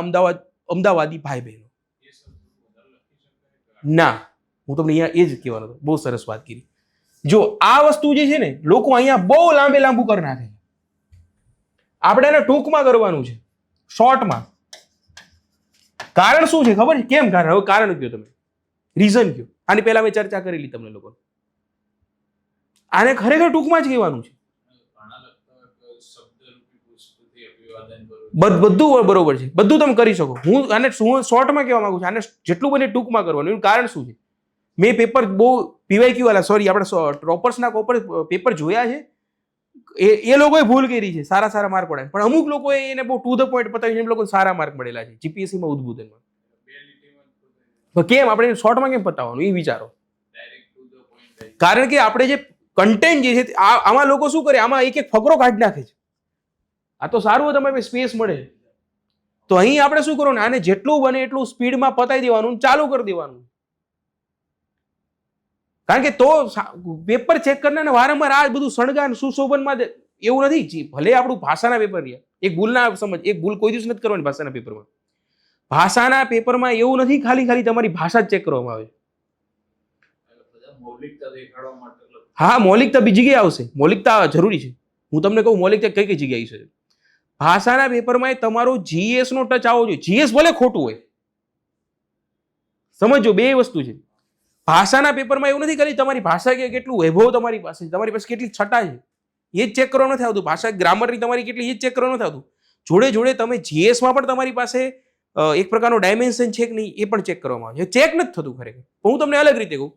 અમદાવાદી ભાઈ બહેનો. ના, હું તમને અહીંયા એ જ કહેવાનો હતો. બહુ સરસ વાત કરી. જો આ વસ્તુ જે છે ને, લોકો અહીંયા બહુ લાંબુ કરી નાખે. આપણે એને ટૂંકમાં કરવાનું છે, શોર્ટમાં. કારણ શું છે ખબર છે? કેમ કારણ? હવે કારણ કયો તમે, રીઝન કયો. આની પહેલા મેં ચર્ચા કરેલી તમને લોકો. આને ખરેખર ટૂંકમાં જ કહેવાનું છે. બધું બરોબર છે, બધું તમે કરી શકો. હું આને શોર્ટમાં કહેવા માંગુ છું, આને જેટલું બને ટૂંકમાં કરવાનું. એનું કારણ શું છે? મેં પેપર બહુ પીવાયક્યુ વાળા, સોરી, આપણે ટોપર્સના પેપર જોયા છે. એ લોકોએ ભૂલ કરી છે, સારા માર્ક પડે, પણ અમુક લોકોએ એને બહુ ટુ ધ પોઈન્ટ પતાવી, એમ લોકો સારા માર્ક મળેલા છે જીપીએસસીમાં ઉદ્બોધનમાં. કેમ આપણે શોર્ટમાં કેમ પતાવવાનું એ વિચારો. કારણ કે આપણે જે કન્ટેન્ટ જે છે આમાં લોકો શું કરે, આમાં એક ફકરો કાઢી નાખે છે. આ તો સારું તમારે સ્પેસ મળે. તો અહીં આપણે શું કરવાનું, આને જેટલું બને એટલું સ્પીડમાં પતાવી દેવાનું, ચાલુ કરી દેવાનું. કારણ કે તો પેપર ચેક કરનાર વારંવાર આ બધું સણગાન સુશોભનમાં એવું નથી. ભલે આપણું ભાષાના પેપર રહ્યા, એક ભૂલ ના સમજ, એક ભૂલ કોઈ દિવસ નથી કરવાની ભાષાના પેપરમાં. ભાષાના પેપરમાં એવું નથી ખાલી તમારી ભાષા જ ચેક કરવામાં આવે. હા, મૌલિકતા બીજી જગ્યાએ આવશે. મૌલિકતા જરૂરી છે. હું તમને કહું મૌલિકતા કઈ જગ્યાએ છે. ભાષાના પેપરમાં તમારો જીએસ નો ટચ આવવો જોઈએ. જીએસ ભલે ખોટું હોય, સમજો, બે વસ્તુ છે. ભાષાના પેપરમાં એવું નથી ખાલી તમારી ભાષા કે કેટલું વૈભવ તમારી પાસે કેટલી છટા છે એ જ ચેક કરવાનું નથી આવતું. ભાષા ગ્રામરની તમારી કેટલી એ જ ચેક કરવાનું નથી આવતું. જોડે તમે જીએસમાં પણ તમારી પાસે એક પ્રકારનો ડાયમેન્શન છે કે નહીં એ પણ ચેક કરવામાં આવે છે. ચેક નથી થતું ખરેખર. હું તમને અલગ રીતે કહું,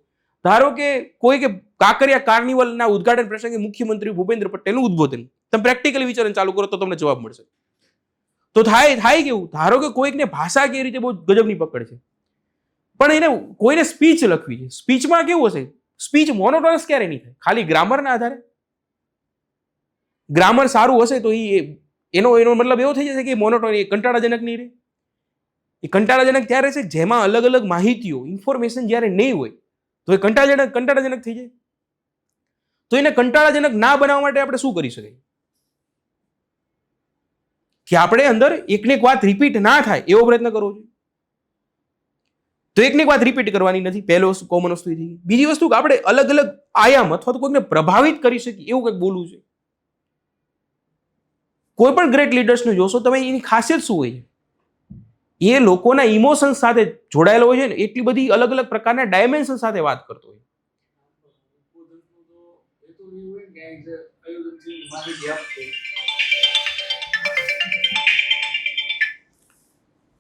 ધારો કે કોઈ કે કાંકરિયા કાર્નિવલના ઉદ્ઘાટન પ્રસંગે મુખ્યમંત્રી ભૂપેન્દ્ર પટેલનું ઉદ્બોધન, તમે પ્રેક્ટિકલી વિચારવાનું ચાલુ કરો તો તમને જવાબ મળશે. તો થાય કેવું, ધારો કે કોઈકને ભાષા કેવી રીતે બહુ ગજબની પકડ છે, પણ એને કોઈને સ્પીચ લખવી છે, સ્પીચમાં કેવું હશે, સ્પીચ મોનોટોનસ ક્યારે નહીં થાય, ખાલી ગ્રામરના આધારે. ગ્રામર સારું હશે તો એનો મતલબ એવો થઈ જશે કે મોનોટોન, કંટાળાજનક નહીં રહે. એ કંટાળાજનક ત્યારે છે જેમાં અલગ અલગ માહિતીઓ, ઇન્ફોર્મેશન જ્યારે નહીં હોય તો એ કંટાળાજનક થઈ જાય. તો એને કંટાળાજનક ના બનાવવા માટે આપણે શું કરી શકાય કે આપણે અંદર એકને એક વાત રિપીટ ના થાય એવો પ્રયત્ન કરવો જોઈએ. તો એકને એક વાત રિપીટ કરવાની નથી, પહેલો કોમન વસ્તુ થઈ ગઈ. બીજી વસ્તુ કે આપણે અલગ અલગ આયામ અથવા તો કોઈને પ્રભાવિત કરી શકીએ એવું કંઈક બોલવું છે. કોઈ પણ ગ્રેટ લીડર્સને જોશો તમે, એની ખાસિયત શું હોય છે, એ લોકોના ઇમોશન્સ સાથે જોડાયેલો હોય છે ને, એટલી બધી અલગ અલગ પ્રકારના ડાયમેન્શન સાથે વાત કરતો હોય.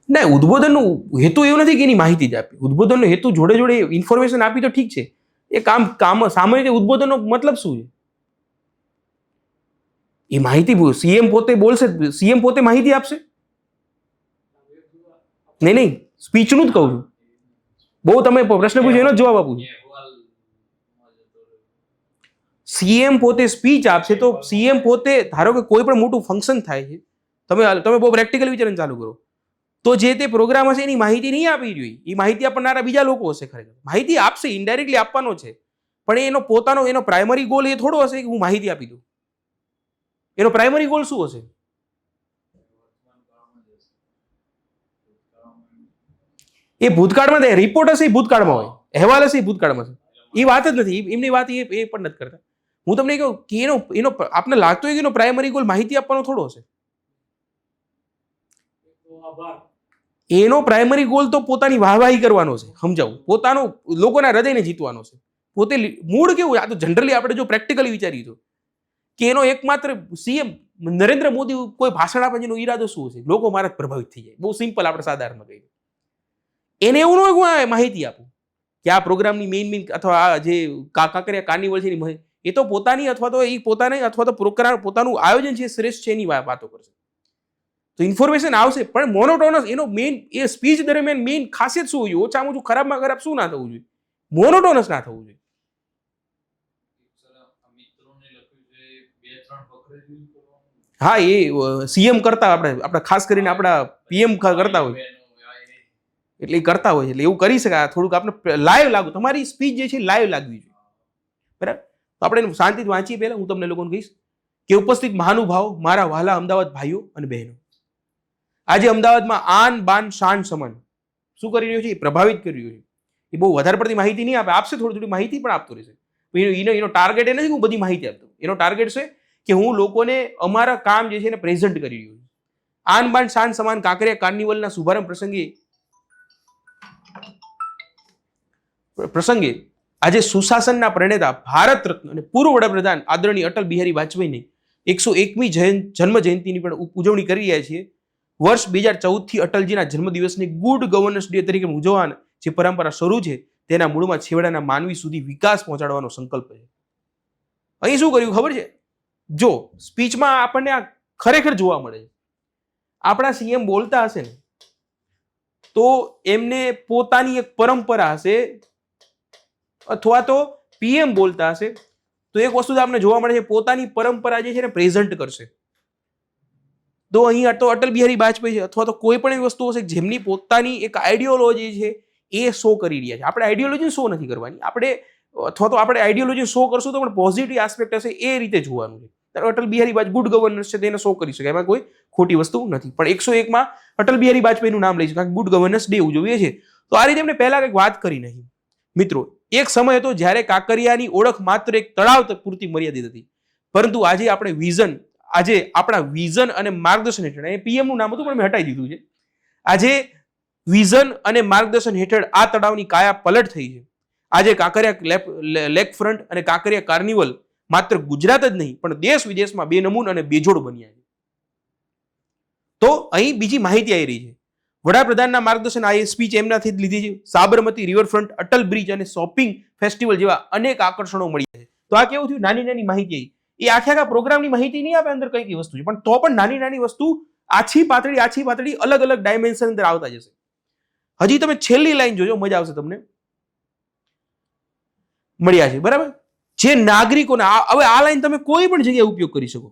ના, ઉદ્બોધનનો હેતુ એવું નથી કે એની માહિતી જ આપી. ઉદ્બોધનનો હેતુ જોડે જોડે ઇન્ફોર્મેશન આપી તો ઠીક છે, એ કામ સામાન્ય રીતે ઉદ્બોધનનો મતલબ શું છે? એ માહિતી સીએમ પોતે બોલશે, સીએમ પોતે માહિતી આપશે? નહીં, સ્પીચનું જ કહું છું. બહુ તમે પ્રશ્ન પૂછ્યો એનો જ જવાબ આપું છું. સીએમ પોતે સ્પીચ આપશે તો સીએમ પોતે, ધારો કે કોઈ પણ મોટું ફંક્શન થાય છે, તમે બહુ પ્રેક્ટિકલ વિચારવાનું ચાલુ કરો, તો જે તે પ્રોગ્રામ હશે એની માહિતી નહીં આપવી જોઈએ. એ માહિતી આપનારા બીજા લોકો હશે. ખરેખર માહિતી આપશે, ઇનડાયરેક્ટલી આપવાનો છે, પણ એનો પોતાનો એનો પ્રાઇમરી ગોલ એ થોડો હશે કે હું માહિતી આપી દઉં. એનો પ્રાઇમરી ગોલ શું હશે? એ ભૂતકાળમાં થાય, રિપોર્ટ હશે એ ભૂતકાળમાં હોય, અહેવાલ હશે એ ભૂતકાળમાં છે. એ વાત જ નથી, એમની વાત એ પણ નથી કરતા. હું તમને કહું કે એનો આપને લાગતો હોય કે એનો પ્રાઇમરી ગોલ માહિતી આપવાનો થોડો હશે. એનો પ્રાઇમરી ગોલ તો પોતાની વાહવાહી કરવાનો છે, સમજાવું, પોતાનો લોકોના હૃદયને જીતવાનો છે. પોતે મૂળ કેવું, આ તો જનરલી આપણે જો પ્રેક્ટિકલી વિચારીએ તો કે એનો એકમાત્ર સીએમ નરેન્દ્ર મોદી કોઈ ભાષણ આપે એનો ઈરાદો શું છે? લોકો મારા પ્રભાવિત થઈ જાય. બહુ સિમ્પલ, આપણે સાધારણ કહીએ. એને એવું ન હોય હું માહિતી આપું કે આ પ્રોગ્રામની મેઇન અથવા આ જે કાંકરિયા કાર્નિવલ છે એની, એ તો પોતાની અથવા તો એ પોતાને અથવા તો પોતાનું આયોજન છે શ્રેષ્ઠ છે એની વાતો કરશે. તો ઇન્ફોર્મેશન આવશે, પણ મોનોટોનસ એનો મેઇન, એ સ્પીચ દરમિયાન મેઇન ખાસિયત શું હોય? ઓછામાં ઓછું ખરાબમાં ખરાબ શું ના થવું જોઈએ? મોનોટોનસ ના થવું જોઈએ. હા, એ સીએમ કરતા આપણે ખાસ કરીને આપણા પીએમ કરતા હોય એટલે એ કરતા હોય એટલે એવું કરી શકાય. થોડુંક આપણે લાઈવ લાગુ, તમારી સ્પીચ જે છે લાઈવ લાગવી જોઈએ. બરાબર? તો આપણે શાંતિથી વાંચીએ. પહેલા હું તમને લોકોને કહીશ કે ઉપસ્થિત મહાનુભાવ, મારા વહાલા અમદાવાદ ભાઈઓ અને બહેનો, આજે અમદાવાદમાં આન બાન શાન સમાન શું કરી રહ્યો છે? એ પ્રભાવિત કરી રહ્યો છે. એ બહુ વધારે પડતી માહિતી નહીં આપે, આપશે થોડી માહિતી પણ આપતો રહેશે. એનો ટાર્ગેટ એ નથી કે હું બધી માહિતી આપતો. એનો ટાર્ગેટ છે કે હું લોકોને અમારા કામ જે છે એને પ્રેઝન્ટ કરી રહ્યો છું. આન બાન શાન સમાન કાંકરિયા કાર્નિવલના શુભારંભ પ્રસંગે આજે સુશાસનના પ્રણેતા, ભારત રત્ન અને પૂર્વ વડાપ્રધાન આદરણીય અટલ બિહારી વાજપેયીની 101મી જન્મ જયંતિની પણ ઉજવણી કરી રહ્યા છીએ. વર્ષ 2014 થી અટલજીના જન્મદિવસને ગુડ ગવર્નન્સ ડે તરીકે ઉજવવાની જે પરંપરા શરૂ છે તેના મૂળમાં છેવાડાના માનવી સુધી વિકાસ પહોંચાડવાનો સંકલ્પ છે. અહીં શું કર્યું ખબર છે? જો સ્પીચમાં આપણને આ ખરેખર જોવા મળે છે. આપણા સીએમ બોલતા હશે ને તો એમને પોતાની એક પરંપરા હશે, અથવા તો પીએમ બોલતા હશે તો એક વસ્તુ આપણે જોવા મળે છે, પોતાની પરંપરા જે છે ને પ્રેઝન્ટ કરશે. તો અહીં તો અટલ બિહારી વાજપેયી છે અથવા તો કોઈ પણ એવી વસ્તુ હશે જેમની પોતાની એક આઈડિયોલોજી છે એ શો કરી રહ્યા છે. આપણે આઈડિયોલોજી શો નથી કરવાની, આપણે અથવા તો આપણે આઈડિયોલોજી શો કરશું તો પણ પોઝિટિવ આસ્પેક્ટ હશે એ રીતે જોવાનું છે. અટલ બિહારી વાજપેયી ગુડ ગવર્નન્સ છે તેને શો કરી શકાય, એમાં કોઈ ખોટી વસ્તુ નથી. પણ 101માં અટલ બિહારી વાજપેયીનું નામ લઈ શકાય, ગુડ ગવર્નન્સ ડે ઉજવીએ છીએ. તો આ રીતે એમને પહેલા કંઈક વાત કરી નહીં. મિત્રો, એક સમય હતો જ્યારે કાંકરિયાની ઓળખ માત્ર એક તળાવ પૂરતી મર્યાદિત હતી, પરંતુ આજે આપણા વિઝન અને માર્ગદર્શન હેઠળ, એ પીએમ નું નામ હતું પણ મેં હટાવી દીધું છે. આજે વિઝન અને માર્ગદર્શન હેઠળ આ તળાવની કાયા પલટ થઈ છે. આજે કાંકરિયા લેક ફ્રન્ટ અને કાંકરિયા કાર્નિવલ માત્ર ગુજરાત જ નહીં પણ દેશ વિદેશમાં બેનમૂન અને બેજોડ બન્યા છે. તો અહીં બીજી માહિતી આવી રહી છે. વડાપ્રધાનના માર્ગદર્શન, આ સ્પીચ એમનાથી જ લીધી છે. સાબરમતી રિવરફ્રન્ટ, અટલ બ્રિજ અને શોપિંગ ફેસ્ટિવલ જેવા અનેક આકર્ષણો મળ્યા છે. તો આ કેવું થયું? નાની નાની માહિતી. એ આખા પ્રોગ્રામની માહિતી નહીં આપે અંદર કઈ કઈ વસ્તુ છે, પણ તો પણ નાની નાની વસ્તુ આછી પાતળી અલગ અલગ ડાયમેન્શન અંદર આવતા જશે. હજી તમે છેલ્લી લાઈન જોજો, મજા આવશે તમને. મળ્યા છે બરાબર. જે નાગરિકોના, હવે આ લાઈન તમે કોઈ પણ જગ્યાએ ઉપયોગ કરી શકો.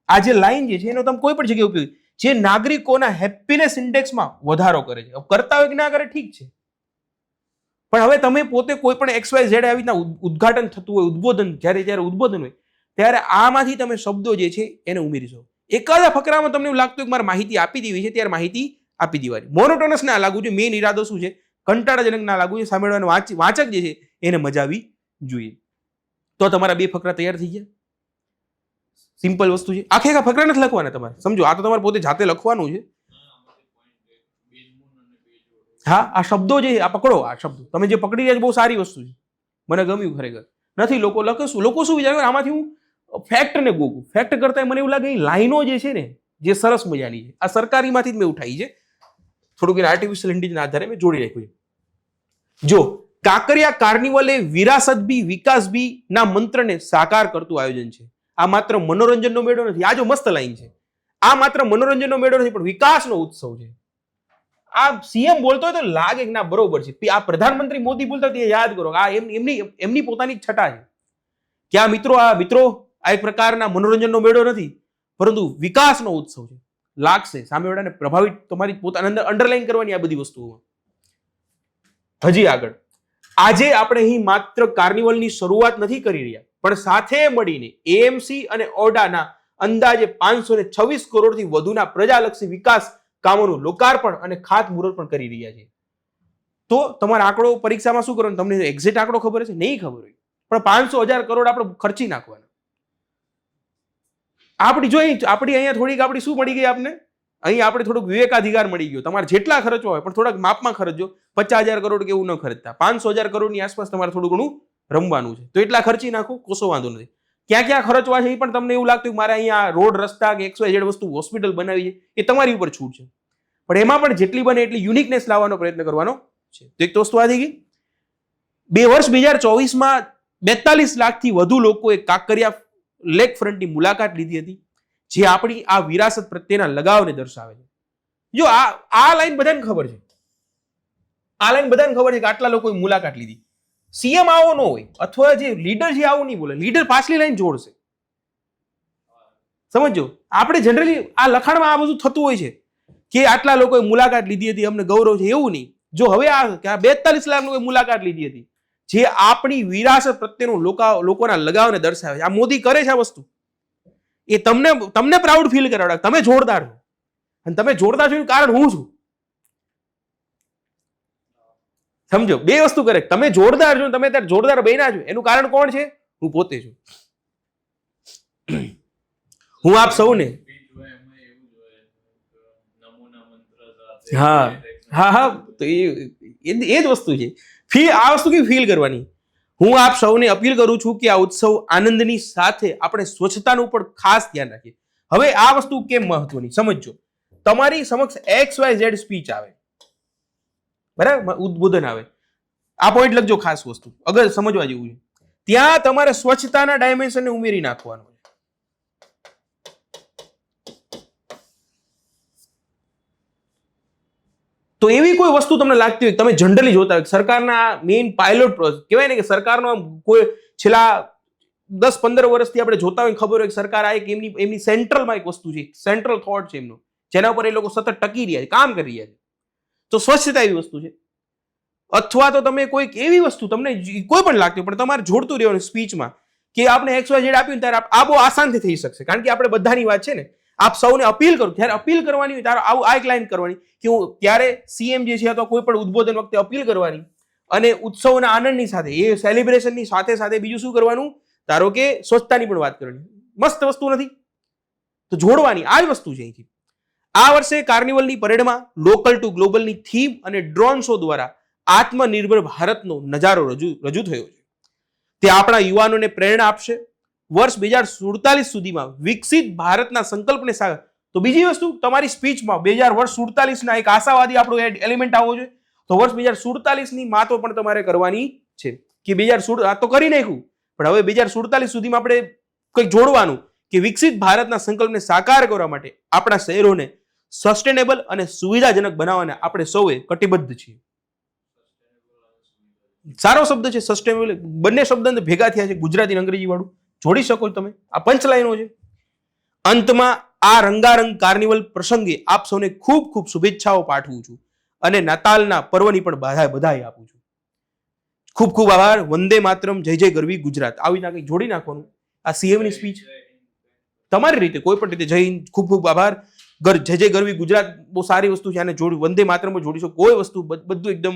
આ જે લાઈન જે છે એનો તમે કોઈ પણ જગ્યાએ ઉપયોગ, જે નાગરિકોના હેપીનેસ ઇન્ડેક્સમાં વધારો કરે છે. કરતા હોય કે ના કરે ઠીક છે, પણ હવે તમે પોતે કોઈ પણ XYZ આવી રીતના ઉદ્ઘાટન થતું હોય, ઉદ્બોધન, જ્યારે ઉદ્બોધન હોય ત્યારે આમાંથી તમે શબ્દો જે છે એને ઉમેરીશો. એકાદા ફકરામાં તમને એવું લાગતું કે મારે માહિતી આપી દેવી છે, ત્યારે માહિતી આપી દેવાની. મોનોટોનસ ના લાગવું જોઈએ. મેઇન ઈરાદો શું છે? કંટાળાજનક ના લાગવું જોઈએ. સામેવાળાનો વાચક જે છે એને મજા આવી જોઈએ. તો તમારા 2 ફકરા તૈયાર થઈ ગયા. સિમ્પલ વસ્તુ છે. આખે આખા ફકરા નથી લખવાના તમારે, સમજો. આ તો તમારે પોતે જાતે લખવાનું છે. હા, આ શબ્દો જે આ પકડો, આ શબ્દો તમે જે પકડી રહ્યા છો બહુ સારી વસ્તુ છે, મને ગમ્યું ખરેખર. નથી લોકો લખે શું, લોકો શું વિચારે આમાંથી હું ફેક્ટને ગોગું. ફેક્ટ કરતા મને એવું લાગે એ લાઈનો જે છે ને જે સરસ મજાની છે, આ સરકારીમાંથી જ મેં ઉઠાઈ છે, થોડુંક આર્ટિફિશિયલ ઇન્ટેલિજન્સના આધારે મેં જોડી રાખ્યું છે. જો કાંકરિયા કાર્નિવલ એ વિરાસત બી વિકાસ બી ના મંત્રને સાકાર કરતું આયોજન છે. આ માત્ર મનોરંજનનો મેળો નથી. આ જો મસ્ત લાઈન છે, આ માત્ર મનોરંજનનો મેળો નથી પણ વિકાસનો ઉત્સવ છે. આ સીએમ બોલતો હોય તો લાગે કે ના બરોબર છે. આ પ્રધાનમંત્રી મોદી બોલતા હોય યાદ કરો, આ એમની પોતાની છટા છે કે આ મિત્રો આ એક પ્રકારના મનોરંજનનો મેળો નથી પરંતુ વિકાસનો ઉત્સવ છે. લાગશે સામેવાળાને પ્રભાવિત, તમારી પોતાની અંદર અંડરલાઈન કરવાની આ બધી વસ્તુઓ. હજી આગળ, આજે આપણે અહીં માત્ર કાર્નિવલની શરૂઆત નથી કરી રહ્યા, પણ સાથે મળીને એએમસી અને ઓડાના અંદાજે 526 કરોડથી વધુના પ્રજાલક્ષી વિકાસ કામોનું લોકાર્પણ અને ખાતમુહૂર્ત પણ કરી રહ્યા છે. તો તમારો આંકડો પરીક્ષામાં શું કરવાનું, તમને એક્ઝેક્ટ આંકડો ખબર છે? નહીં ખબર હોય, પણ 500,000 કરોડ આપણે ખર્ચી નાખવાના. આપણી અહીંયા થોડીક આપણી શું મળી ગઈ આપને, અહીં આપણે થોડુંક વિવેકાધિકાર મળી ગયો. તમારે જેટલા ખર્ચવા હોય પણ થોડાક માપમાં ખર્ચજો. 50,000 કરોડ કે એવું ન ખર્ચતા, 500,000 કરોડની આસપાસ તમારે થોડું ઘણું રમવાનું છે. તો એટલા ખર્ચી નાખો, કોશો વાંધો નથી. ક્યાં ક્યાં ખર્ચવા છે એ પણ તમને એવું લાગતું કે મારે અહીંયા રોડ, રસ્તા કે XYZ વસ્તુ હોસ્પિટલ બનાવી છે, એ તમારી ઉપર છૂટ છે. પણ એમાં પણ જેટલી બને એટલી યુનિકનેસ લાવવાનો પ્રયત્ન કરવાનો છે. તો એક વસ્તુ આ થઈ ગઈ. વર્ષ 2024માં 42 લાખથી વધુ લોકોએ કાંકરિયા લેક ફ્રન્ટની મુલાકાત લીધી હતી, જે આપણી આ વિરાસત પ્રત્યેના લગાવને દર્શાવે છે. જો આ લાઈન બધાને ખબર છે, આ લાઈન બધાને ખબર છે કે આટલા લોકોએ મુલાકાત લીધી. સીએમ આવો ન હોય અથવા જે લીડર છે આવું નહીં બોલે, લીડર પાછલી લાઈન જોડશે. સમજો, આપણે જનરલી આ લખાણમાં આ બધું થતું હોય છે કે આટલા લોકોએ મુલાકાત લીધી હતી, અમને ગૌરવ છે, એવું નહીં. જો હવે આ 42 લાખ લોકોએ મુલાકાત લીધી હતી, જે આપણી વિરાસત પ્રત્યેનું લોકોના લગાવને દર્શાવે છે. આ મોદી કરે છે આ વસ્તુ, એ તમને પ્રાઉડ ફીલ કરાવડાવે. તમે જોરદાર છો, અને તમે જોરદાર છો એનું કારણ હું છું. સમજો, બે વસ્તુ કરે. તમે જોરદાર છો, તમે ત્યારે જોરદાર બન્યા છો, એનું કારણ કોણ છે? હું પોતે છું. હું આપ સૌને તો એ જ વસ્તુ છે. આ વસ્તુ કેવી ફીલ કરવાની. હું આપ સૌને અપીલ કરું છું કે આ ઉત્સવ આનંદની સાથે આપણે સ્વચ્છતાનું પણ ખાસ ધ્યાન રાખીએ. હવે આ વસ્તુ કેમ મહત્વની સમજો. તમારી સમક્ષ XYZ સ્પીચ આવે, બરાબર, ઉદ્બોધન આવે, આ પોઈન્ટ લખજો ખાસ વસ્તુ, અગર સમજવા જેવું છે. ત્યાં તમારે સ્વચ્છતાના ડાયમેન્શનને ઉમેરી નાખવાનું. તો એવી કોઈ વસ્તુ તમને લાગતી હોય, તમે જનરલી જોતા હોય, સરકારના મેઇન પાયલોટ કહેવાય ને કે સરકારનો કોઈ છેલ્લા 10-15 વર્ષથી આપણે જોતા હોય, ખબર હોય કે સરકાર આ એક એમની સેન્ટ્રલમાં એક વસ્તુ છે, સેન્ટ્રલ થોટ છે એમનો, જેના ઉપર એ લોકો સતત ટકી રહ્યા છે, કામ કરી રહ્યા છે. તો સ્વચ્છતા એવી વસ્તુ છે. અથવા તો તમે કોઈક એવી વસ્તુ તમને કોઈ પણ લાગતી હોય પણ તમારે જોડતું રહેવાનું સ્પીચમાં કે આપણે XYZ આપ્યું ત્યારે આ બહુ આસાનથી થઈ શકશે, કારણ કે આપણે બધાની વાત છે ને. આપ સૌને અપીલ કરું, ત્યારે અપીલ કરવાની હોય ત્યારે આવું આ એક લાઈન કરવાની કે હું ત્યારે સીએમ જે છે અથવા કોઈ પણ ઉદ્બોધન વખતે અપીલ કરવાની, અને ઉત્સવના આનંદની સાથે, એ સેલિબ્રેશનની સાથે સાથે બીજું શું કરવાનું, ધારો કે સ્વચ્છતાની પણ વાત કરવાની. મસ્ત વસ્તુ નથી? તો જોડવાની આ જ વસ્તુ છે અહીંથી. આ વર્ષે કાર્નિવલની પરેડમાં લોકલ ટુ ગ્લોબલની થીમ અને ડ્રોન શો દ્વારા આત્મનિર્ભર ભારતનો નજારો રજૂ થયો છે. તે આપણા યુવાનોને પ્રેરણા આપશે. વર્ષ 2047 સુધીમાં વિકસિત ભારતના સંકલ્પને સાગર. તો બીજી વસ્તુ, તમારી સ્પીચમાં 2047 એક આશાવાદી આપણો એલિમેન્ટ આવવો જોઈએ. તો વર્ષ 2047 વાતો પણ તમારે કરવાની છે કે 2016 આ તો કરી નાખ્યું, પણ હવે 2047 સુધીમાં આપણે કંઈક જોડવાનું કે વિકસિત ભારતના સંકલ્પને સાકાર કરવા માટે આપણા શહેરોને સસ્ટેનેબલ અને સુવિધાજનક બનાવવાને આપણે સૌએ કટિબદ્ધ છીએ. સારો શબ્દ છે સસ્ટેનેબલ. બંને શબ્દ ભેગા થયા છે, ગુજરાતી અને અંગ્રેજી વાળું જોડી શકો છો તમે. આ પંચલાઈનો છે. અંતમાં આ રંગારંગ કાર્નિવલ પ્રસંગે આપ સૌને ખૂબ ખૂબ શુભેચ્છાઓ પાઠવું છું અને નાતાલના પર્વની પણ બધાઈ આપું છું. ખૂબ ખૂબ આભાર. વંદે માતરમ, જય જય ગરવી ગુજરાત. આવી ના કંઈક જોડી નાખવાનું. આ સીએમ ની સ્પીચ તમારી રીતે કોઈ પણ રીતે. જય હિન્દ, ખૂબ ખૂબ આભાર. જય જય ગરવી ગુજરાત બહુ સારી વસ્તુ છે. આને જોડી વંદે માતરમ જોડીશો કોઈ વસ્તુ બધું એકદમ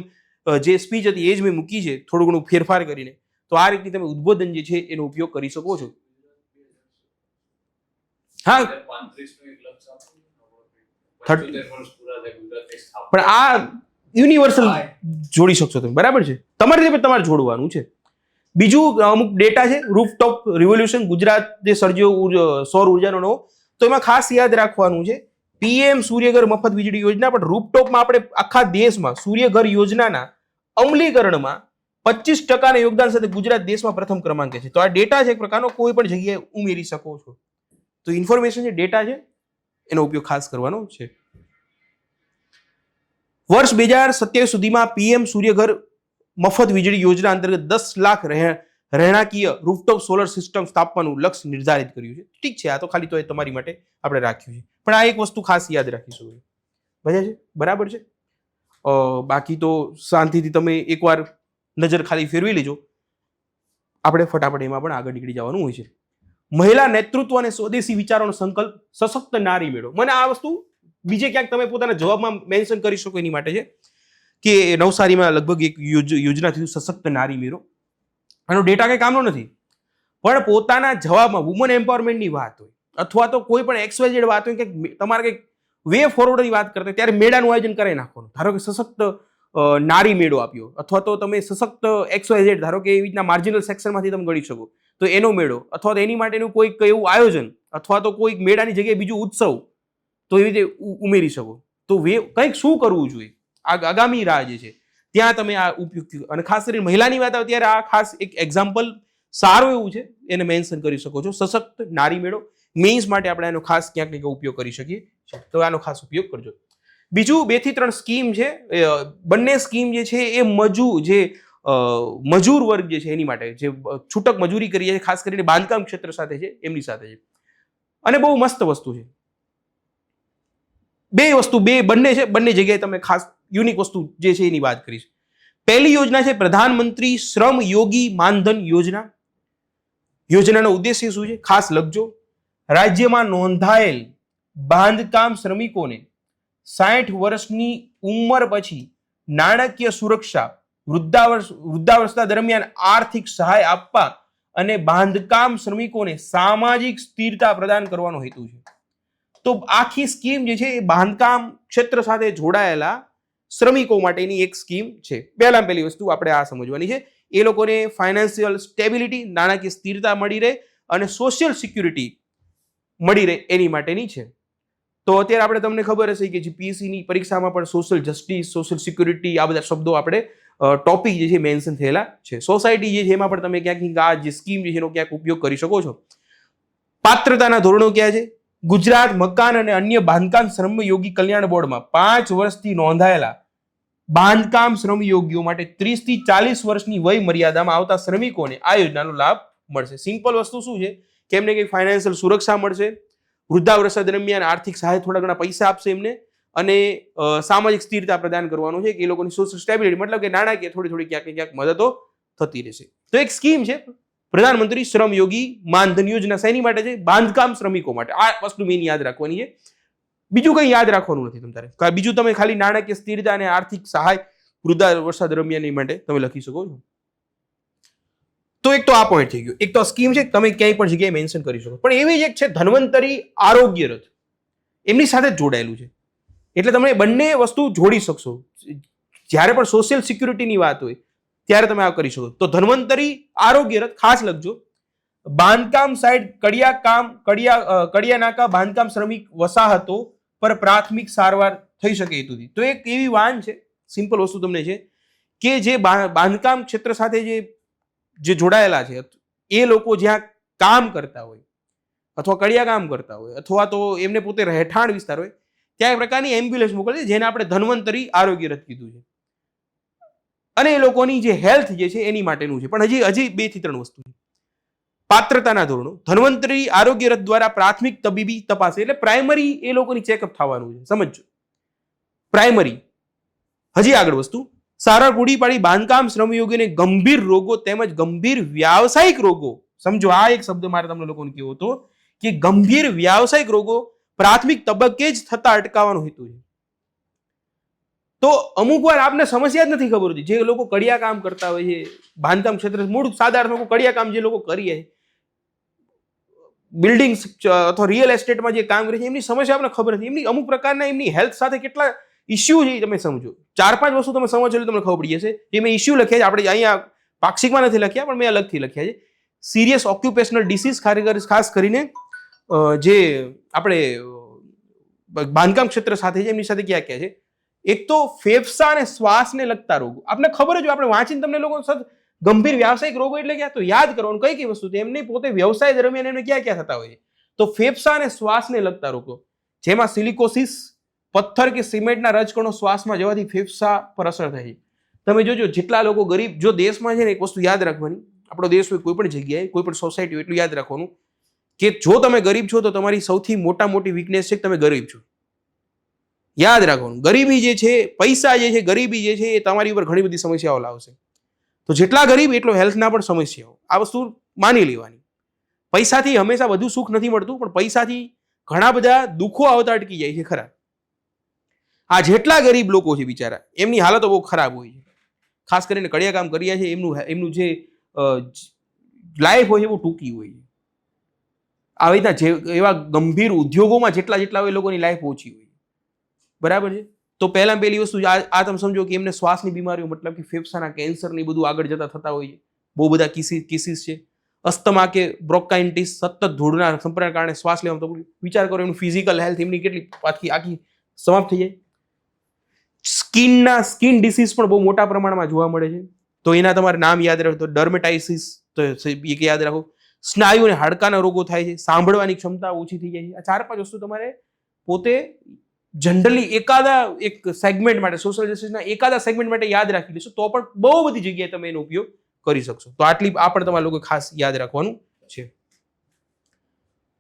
જે સ્પીચ હતી એ જ મેં મૂકી છે થોડું ઘણું ફેરફાર કરીને. તો આ રીતની તમે ઉદ્બોધન જે છે એનો ઉપયોગ કરી શકો છો. હા, પણ આ યુનિવર્સલ જોડી શકશો તમે, બરાબર છે. તમારી રીતે તમારે જોડવાનું છે. બીજું અમુક ડેટા છે રૂફટોપ રિવોલ્યુશન ગુજરાત જે સર્જ્યો સૌર ઉર્જાનો નવો. તો એમાં ખાસ યાદ રાખવાનું છે પીએમ સૂર્યઘર મફત વીજળી યોજના. પણ રૂફટોપમાં આપણે આખા દેશમાં સૂર્યઘર યોજનાના અમલીકરણમાં 25% યોગદાન સાથે ગુજરાત દેશમાં પ્રથમ ક્રમાંકે છે. તો આ ડેટા છે એક પ્રકારનો, કોઈ પણ જગ્યાએ ઉમેરી શકો છો. તો ઇન્ફોર્મેશન જે ડેટા છે એનો ઉપયોગ ખાસ કરવાનો છે. વર્ષ 2027 સુધીમાં પીએમ સૂર્યઘર મફત વીજળી યોજના અંતર્ગત 10 લાખ રહેણાંકીય રૂફટોપ સોલર સિસ્ટમ સ્થાપવાનું લક્ષ્ય નિર્ધારિત કર્યું છે. ઠીક છે, આ તો ખાલી તો તમારી માટે આપણે રાખ્યું છે. પણ આ એક વસ્તુ ખાસ યાદ રાખીશું. ભજે છે, બરાબર છે. બાકી તો શાંતિથી તમે એકવાર નજર ખાલી ફેરવી લેજો. આપણે ફટાફટ એમાં પણ આગળ નીકળી જવાનું હોય છે. મહિલા નેતૃત્વ અને સ્વદેશી વિચારોનો સંકલ્પ, સશક્ત નારી મેળો. મને આ વસ્તુ બીજે ક્યાંક તમે પોતાના જવાબમાં મેન્શન કરી શકો એની માટે છે કે નવસારીમાં લગભગ એક યોજના થયું સશક્ત નારી મેળો. આનો ડેટા કંઈ કામનો નથી, પણ પોતાના જવાબમાં વુમન એમ્પાવરમેન્ટની વાત હોય અથવા તો કોઈ પણ XYZ વાત હોય કે તમારે કંઈક વે ફોરવર્ડની વાત કરતા ત્યારે મેળાનું આયોજન કરાવી નાખવાનું. ધારો કે સશક્ત નારી મેળો આપ્યો અથવા તો તમે સશક્ત XYZ ધારો કે એવી રીતના માર્જિનલ સેક્શનમાંથી તમે ગણી શકો તો એનો મેળો અથવા તો એની માટેનું કોઈક એવું આયોજન અથવા તો કોઈક મેળાની જગ્યાએ બીજું ઉત્સવ તો એવી રીતે ઉમેરી શકો. તો કંઈક શું કરવું જોઈએ આગામી રાહ જે છે ત્યાં તમે આ ઉપયોગ. અને ખાસ કરીને મહિલાની વાત આવે ત્યારે આ ખાસ એક એક્ઝામ્પલ સારું એવું છે, એને મેન્શન કરી શકો છો. સશક્ત નારી મેળો મીન્સ માટે આપણે એનો ખાસ ક્યાંક ને ક્યાંક ઉપયોગ કરી શકીએ. તો આનો ખાસ ઉપયોગ કરજો. બીજું 2 થી 3 સ્કીમ છે. બંને સ્કીમ જે છે એ મજૂર વર્ગ જે છે એની માટે જે છૂટક મજૂરી કરીએ છીએ ખાસ કરીને બાંધકામ ક્ષેત્ર સાથે છે એમની સાથે છે. અને બહુ મસ્ત વસ્તુ છે. બંને છે, બંને જગ્યાએ તમે ખાસ યુનિક વસ્તુ જે છે એની વાત કરીશ. પહેલી યોજના છે પ્રધાનમંત્રી શ્રમ યોગી માનધન યોજના. યોજનાનો ઉદ્દેશ્ય શું છે ખાસ લખજો. રાજ્યમાં નોંધાયેલ બાંધકામ શ્રમિકોને 60 વર્ષની ઉંમર પછી નાણાકીય સુરક્ષા, વૃદ્ધાવસ્થા દરમિયાન આર્થિક સહાય આપવા અને બાંધકામ શ્રમિકોને સામાજિક સ્થિરતા પ્રદાન કરવાનો હેતુ છે. તો આખી સ્કીમ જે છે એ બાંધકામ ક્ષેત્ર સાથે જોડાયેલા શ્રમિકો માટેની એક સ્કીમ છે. પહેલી વસ્તુ આપણે આ સમજવાની છે. એ લોકોને ફાઇનાન્શિયલ સ્ટેબિલિટી, નાણાકીય સ્થિરતા મળી રહે અને સોશિયલ સિક્યુરિટી મળી રહે એની માટેની છે. તો અત્યારે આપણે તમને ખબર હશે કે જીપીએસસીની પરીક્ષામાં પણ સોશિયલ જસ્ટિસ, સોશિયલ સિક્યુરિટી આ બધા શબ્દો આપણે ટોપિક જે છે મેન્શન થયેલા છે. સોસાયટી જે છે એમાં પણ તમે ક્યાંક આ જે સ્કીમ છે એનો ક્યાંક ઉપયોગ કરી શકો છો. પાત્રતાના ધોરણો ક્યાં છે? ગુજરાત મકાન અને અન્ય બાંધકામ શ્રમયોગી કલ્યાણ બોર્ડમાં 5 વર્ષથી નોંધાયેલા બાંધકામ શ્રમયોગીઓ માટે 30 થી 40 વર્ષની વય મર્યાદામાં આવતા શ્રમિકોને આ યોજનાનો લાભ મળશે. સિમ્પલ વસ્તુ શું છે કે એમને કંઈક ફાઇનાન્શિયલ સુરક્ષા મળશે, વૃદ્ધાવસ્થા દરમિયાન આર્થિક સહાય થોડા ઘણા પૈસા આપશે એમને અને સામાજિક સ્થિરતા પ્રદાન કરવાનું છે કે એ લોકોની સોશિયલ સ્ટેબિલિટી મતલબ કે નાણાકીય થોડી ક્યાંક ને ક્યાંક મદદો થતી રહેશે. તો એક સ્કીમ છે પ્રધાનમંત્રી શ્રમ યોગી માનધન યોજના. શેની માટે છે? બાંધકામ શ્રમિકો માટે. આ વસ્તુ મેન યાદ રાખવાની છે. બીજું કંઈ યાદ રાખવાનું નથી તમારે. બીજું તમે ખાલી નાણાકીય સ્થિરતા અને આર્થિક સહાય વૃદ્ધાવસ્થા દરમિયાન માટે તમે લખી શકો છો. તો એક તો આ પોઈન્ટ થઈ ગયો. એક તો સ્કીમ છે તમે ક્યાંય પણ જગ્યાએ મેન્શન કરી શકો. પણ એવી જ એક છે ધન્વંતરી આરોગ્ય રથ, એમની સાથે જ જોડાયેલું છે. એટલે તમે બંને વસ્તુ જોડી શકશો. જ્યારે પણ સોશિયલ સિક્યુરિટીની વાત હોય ત્યારે તમે આ કરી શકો. તો ધન્વંતરી આરોગ્ય રથ ખાસ લખજો. બાંધકામ સાઇટ કડિયા નાકા બાંધકામ શ્રમિક વસાહતો પર પ્રાથમિક સારવાર થઈ શકે હેતુથી. તો એક એવી વાન છે, સિમ્પલ વસ્તુ તમને છે કે જે બાંધકામ ક્ષેત્ર સાથે જે જોડાયેલા છે એ લોકો જ્યાં કામ કરતા હોય અથવા કડિયા કામ કરતા હોય અથવા તો એમને પોતે રહેઠાણ વિસ્તાર હોય ત્યાં એક પ્રકારની એમ્બ્યુલન્સ મોકલે છે, જેને આપણે ધન્વંતરી આરોગ્ય રથ કીધું છે, અને એ લોકોની જે હેલ્થ જે છે એની માટેનું છે. પણ હજી 2 થી 3 વસ્તુ છે. પાત્રતાના ધોરણો. ધન્વંતરી આરોગ્ય રથ દ્વારા પ્રાથમિક તબીબી તપાસ, એટલે પ્રાઇમરી એ લોકોની ચેકઅપ થવાનું છે, સમજો. પ્રાઇમરી. હજી આગળ વસ્તુ, સારવાર પૂરી પાડી બાંધકામ શ્રમયોગીને ગંભીર રોગો તેમજ ગંભીર વ્યાવસાયિક રોગો. સમજો, આ એક શબ્દ મારે તમને લોકોને કહેવો હતો કે ગંભીર વ્યાવસાયિક રોગો પ્રાથમિક તબક્કે જ થતા અટકાવવાનો હેતુ છે. તો અમુક વાર આપને સમસ્યા જ નથી ખબર હોતી. જે લોકો કડિયા કામ કરતા હોય છે, બાંધકામ ક્ષેત્ર, મૂળ સાધારણ લોકો કડિયા કામ જે લોકો કરીએ, બિલ્ડિંગ અથવા રિયલ એસ્ટેટમાં જે કામ કરે છે, એમની સમસ્યા આપણને ખબર નથી. એમની અમુક પ્રકારના એમની હેલ્થ સાથે કેટલા ઇસ્યુ છે તમે સમજો. 4-5 વસ્તુ તમે સમજો એટલે તમને ખબર પડી જશે. જે મેં ઇસ્યુ લખ્યા છે, આપણે અહીંયા પાક્ષિકમાં નથી લખ્યા, પણ મેં અલગથી લખ્યા છે. સિરિયસ ઓક્યુપેશનલ ડિસીઝ, ખાસ કરીને જે આપણે બાંધકામ ક્ષેત્ર સાથે છે, એમની સાથે ક્યાં ક્યાં છે. એક તો ફેફસા અને શ્વાસને લગતા રોગો. આપને ખબર જ, આપણે વાંચીને તમને લોકો ગંભીર વ્યાવસાયિક રોગો એટલે ક્યાં, તો યાદ કરવાનું કઈ કઈ વસ્તુ એમને પોતે વ્યવસાય દરમિયાન એમને ક્યાં ક્યાં થતા હોય છે. તો ફેફસા અને શ્વાસને લગતા રોગો, જેમાં સિલિકોસિસ, પથ્થર કે સિમેન્ટના રજકણો શ્વાસમાં જવાથી ફેફસા પર અસર થાય છે. તમે જોજો, જેટલા લોકો ગરીબ, જો દેશમાં છે ને, એક વસ્તુ યાદ રાખવાની, આપણો દેશ હોય કોઈ પણ જગ્યાએ, કોઈ પણ સોસાયટી હોય, એટલું યાદ રાખવાનું કે જો તમે ગરીબ છો તો તમારી સૌથી મોટી વીકનેસ છે કે તમે ગરીબ છો. યાદ રાખવાનું, ગરીબી જે છે, પૈસા જે છે, ગરીબી જે છે, એ તમારી ઉપર ઘણી બધી સમસ્યાઓ લાવશે. તો જેટલા ગરીબ એટલો હેલ્થના પણ સમસ્યાઓ. આ વસ્તુ માની લેવાની. પૈસાથી હંમેશા બધું સુખ નથી મળતું, પણ પૈસાથી ઘણા બધા દુઃખો આવતા અટકી જાય છે ખરા. આ જેટલા ગરીબ લોકો છે બિચારા, એમની હાલતો બહુ ખરાબ હોય છે. ખાસ કરીને કડિયા કામ કર્યા છે, એમનું જે લાઈફ હોય છે બહુ ટૂંકી હોય છે. આવી રીતના એવા ગંભીર ઉદ્યોગોમાં જેટલા હોય, એ લોકોની લાઈફ ઓછી હોય. બરાબર છે. તો પહેલી વસ્તુ આ તમે સમજો કે એમને શ્વાસની બીમારીઓ, મતલબ કે ફેફસાના કેન્સર ને બધું આગળ જતા થતા હોય છે. બહુ બધા કેસીસ છે. અસ્થમા કે બ્રોન્કાઇટિસ, સતત ધૂળના સંપર્કના કારણે શ્વાસ લેવામાં તકલીફ. વિચાર કરો, એમનું ફિઝિકલ હેલ્થ એમની કેટલી આખી સમાપ્ત થઈ જાય. સ્કિન ડિસીઝ પણ બહુ મોટા પ્રમાણમાં જોવા મળે છે. તો એના તમારે નામ યાદ રાખો. તો ડર્મેટાઇસિસ, તો એ યાદ રાખો. સ્નાયુ અને હાડકાના રોગો થાય છે. સાંભળવાની ક્ષમતા ઓછી થઈ જાય છે. આ 4-5 વસ્તુ તમારે પોતે જનરલી એક સેગમેન્ટ માટે, સોશિયલ જસ્ટિસના એકાદા સેગમેન્ટ માટે યાદ રાખી લેશો તો પણ બહુ બધી જગ્યાએ તમે એનો ઉપયોગ કરી શકશો. તો આ પણ તમારા લોકો ખાસ યાદ રાખવાનું છે.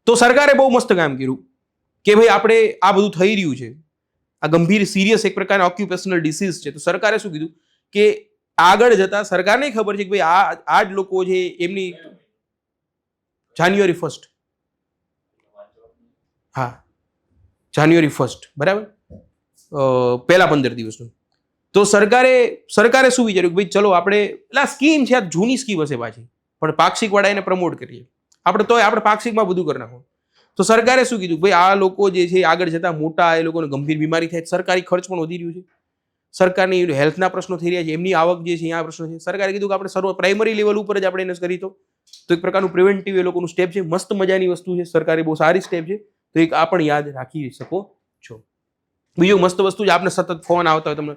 તો સરકારે બહુ મસ્ત કામ કર્યું કે ભાઈ આપણે આ બધું થઈ રહ્યું છે, આ ગંભીર સિરિયસ એક પ્રકારના ઓક્યુપેશનલ ડિસીઝ છે. તો સરકારે શું કીધું કે આગળ જતા સરકારને ખબર છે કે ભાઈ આ જ લોકો છે, એમની જાન્યુઆરી 1, હા, જાન્યુઆરી 1, બરાબર, પહેલા 15 દિવસનું. તો સરકારે શું વિચાર્યું કે ભાઈ ચલો આપણે, એટલે આ સ્કીમ છે, આ જૂની સ્કીમ હશે પાછી, પણ પાક્ષિક વાળા એને પ્રમોટ કરીએ આપણે પાક્ષિકમાં બધું કરી નાખો. તો સરકારે શું કીધું, ભાઈ આ લોકો જે છે આગળ જતા મોટા, એ લોકોને ગંભીર બીમારી થાય, સરકારી ખર્ચ પણ વધી રહ્યું છે, સરકારની હેલ્થના પ્રશ્નો થઈ રહ્યા છે, એમની આવક જે છે આ પ્રશ્નો છે. સરકારે કીધું કે આપણે પ્રાઇમરી લેવલ ઉપર જ આપણે એને કરી તો એક પ્રકારનું પ્રિવેન્ટિવ એ લોકોનું સ્ટેપ છે. મસ્ત મજાની વસ્તુ છે, સરકારે બહુ સારી સ્ટેપ છે. તો એક આ પણ યાદ રાખી શકો છો. બીજું મસ્ત વસ્તુ છે, આપણે સતત ફોન આવતા હોય, તમને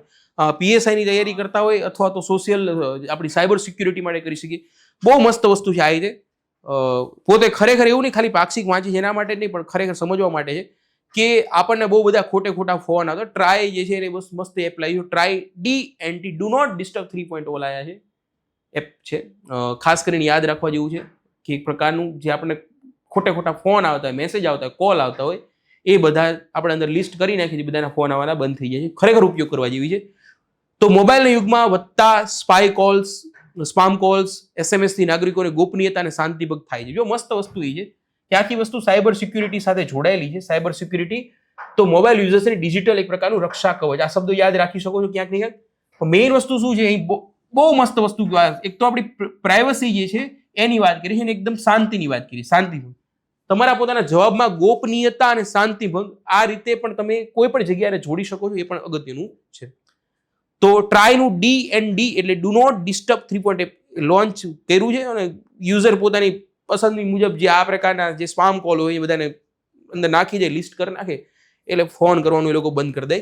પીએસઆઈની તૈયારી કરતા હોય અથવા તો સોશિયલ આપણી સાયબર સિક્યુરિટી માટે કરી શકીએ. બહુ મસ્ત વસ્તુ છે આ રીતે. પોતે ખરેખર એવું નહીં ખાલી પાક્ષિક વાંચી છે એના માટે નહીં, પણ ખરેખર સમજવા માટે છે કે આપણને બહુ બધા ખોટા ફોન આવતા. ટ્રાય જે છે એને બસ મસ્ત એપ લાવી, try DNT, do not disturb 3.0 લાયા છે, એપ છે. ખાસ કરીને યાદ રાખવા જેવું છે કે એક પ્રકારનું જે આપણને ખોટા ફોન આવતા હોય, મેસેજ આવતા હોય, કોલ આવતા હોય, એ બધા આપણે અંદર લિસ્ટ કરી નાખી, બધાના ફોન આવવાના બંધ થઈ જાય છે. ખરેખર ઉપયોગ કરવા જેવી છે. તો મોબાઈલના યુગમાં વધતા spy calls, spam calls, SMS થી નાગરિકોને ગોપનીયતા અને શાંતિભંગ થાય છે. જો મસ્ત વસ્તુ એ છે કે આખી વસ્તુ સાયબર સિક્યુરિટી સાથે જોડાયેલી છે. સાયબર સિક્યુરિટી તો મોબાઈલ યુઝર્સને ડિજિટલ એક પ્રકારનું રક્ષા કવચ, આ શબ્દો યાદ રાખી શકો છો ક્યાંક ને ક્યાંક. મેઇન વસ્તુ શું છે, અહીં બહુ મસ્ત વસ્તુ, એક તો આપણી પ્રાઇવસી જે છે એની વાત કરી છે અને એકદમ શાંતિની વાત કરી. શાંતિભંગ, તમારા પોતાના જવાબમાં ગોપનીયતા અને શાંતિભંગ, આ રીતે પણ તમે કોઈ પણ જગ્યાએ જોડી શકો છો, એ પણ અગત્યનું છે. તો ટ્રાયનું DND એટલે ડુ નોટ ડિસ્ટર્બ 3.0 લોન્ચ કર્યું છે અને યુઝર પોતાની પસંદગી મુજબ જે આ પ્રકારના જે સ્પામ કોલ હોય એ બધાને અંદર નાખી દે, લિસ્ટ કરી નાખે, એટલે ફોન કરવાનું એ લોકો બંધ કરી દે.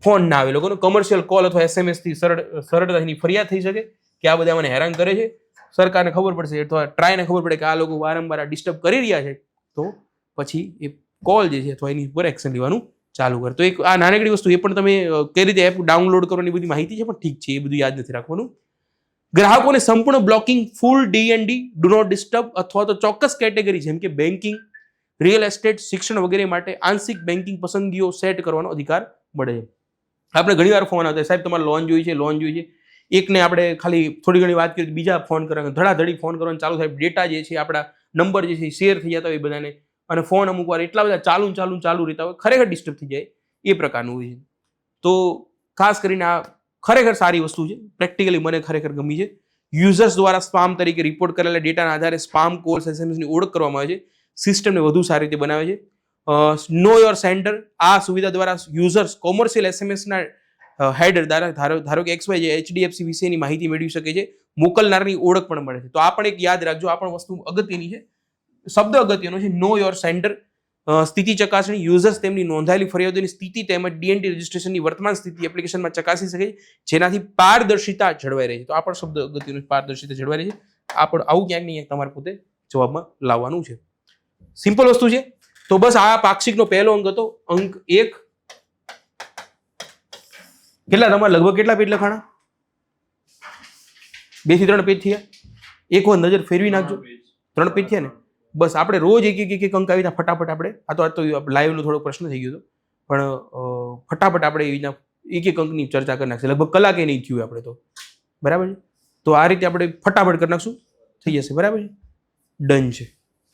ફોન ના આવે, લોકોનો કમર્શિયલ કોલ અથવા SMS થી સરળતાથી ફરિયાદ થઈ શકે કે આ બધા મને હેરાન કરે છે. સરકારને ખબર પડશે અથવા ટ્રાયને ખબર પડે કે આ લોકો વારંવાર ડિસ્ટર્બ કરી રહ્યા છે, તો પછી એ કોલ જે છે અથવા એની ઉપર એક્શન લેવાનું ચાલુ કરે. તો એક આ નાનકડી વસ્તુ, એ પણ તમે કઈ રીતે એપ ડાઉનલોડ કરવાની બધી માહિતી છે, પણ ઠીક છે, એ બધું યાદ નથી રાખવાનું. ગ્રાહકોને સંપૂર્ણ blocking, full DND, do not disturb અથવા તો ચોક્કસ કેટેગરી જેમ કે બેન્કિંગ, રિયલ એસ્ટેટ, શિક્ષણ વગેરે માટે આંશિક બેન્કિંગ પસંદગીઓ સેટ કરવાનો અધિકાર મળે છે. આપણે ઘણીવાર ફોન આવતા, સાહેબ તમારે લોન જોઈએ છે. એકને આપણે ખાલી થોડી ઘણી વાત કરી, બીજા ફોન કરવાનું, ધડાધડી ફોન કરવાનું ચાલુ થાય. ડેટા જે છે, આપણા નંબર જે છે શેર થઈ જતા હોય બધાને, અને ફોન અમુક વાર એટલા બધા ચાલુ રહેતા હોય, ખરેખર ડિસ્ટર્બ થઈ જાય એ પ્રકારનું હોય છે. તો ખાસ કરીને આ ખરેખર સારી વસ્તુ છે, પ્રેક્ટિકલી મને ખરેખર ગમી છે. યુઝર્સ દ્વારા સ્પામ તરીકે રિપોર્ટ કરેલા ડેટાના આધારે સ્પામ કોલ્સ, એસએમએસની ઓળખ કરવામાં આવે છે, સિસ્ટમને વધુ સારી રીતે બનાવે છે. નો યોર સેન્ડર, આ સુવિધા દ્વારા યુઝર્સ કોમર્શિયલ એસએમએસના હેડર ધારો કે XY જે HDFC વિશેની માહિતી મેળવી શકે છે. મોકલનારની ઓળખ પણ મળે છે. તો આ પણ એક યાદ રાખજો, આ પણ વસ્તુ અગત્યની છે, શબ્દ અગત્યનો છે. નો યોર સેન્ડર, સ્થિતિ ચકાસણી, યુઝર્સ તેમની નોંધાયેલી ફરિયાદોની સ્થિતિ તેમજ DND રજિસ્ટ્રેશનની વર્તમાન સ્થિતિ એપ્લિકેશનમાં ચકાસી શકે છે, જેનાથી પારદર્શિતા જળવાઈ રહે છે. તો આ પણ શબ્દ અગત્યનો, પારદર્શિતા જળવાઈ રહે છે. આ પણ આવું ક્યાંક ને ક્યાંક તમારે પોતે જવાબમાં લાવવાનું છે. સિમ્પલ વસ્તુ છે. તો બસ આ પાક્ષિકનો પહેલો અંક હતો. અંક 1. તમારે લગભગ કેટલા પેજ લખાણા? 2 થી 3 પેજ થયા. એક વાર નજર ફેરવી નાખજો. 3 પેજ થયા ને? બસ આપણે રોજ એક અંક આવી રીતના ફટાફટ આપણે, આ તો લાઈવનો થોડો પ્રશ્ન થઈ ગયો હતો, પણ ફટાફટ આપણે એવી રીતના એક અંકની ચર્ચા કરી નાખશે. લગભગ કલાકે નહીં થયું આપણે તો, બરાબર છે. તો આ રીતે આપણે ફટાફટ કરી નાખશું, થઈ જશે, બરાબર છે, ડન છે.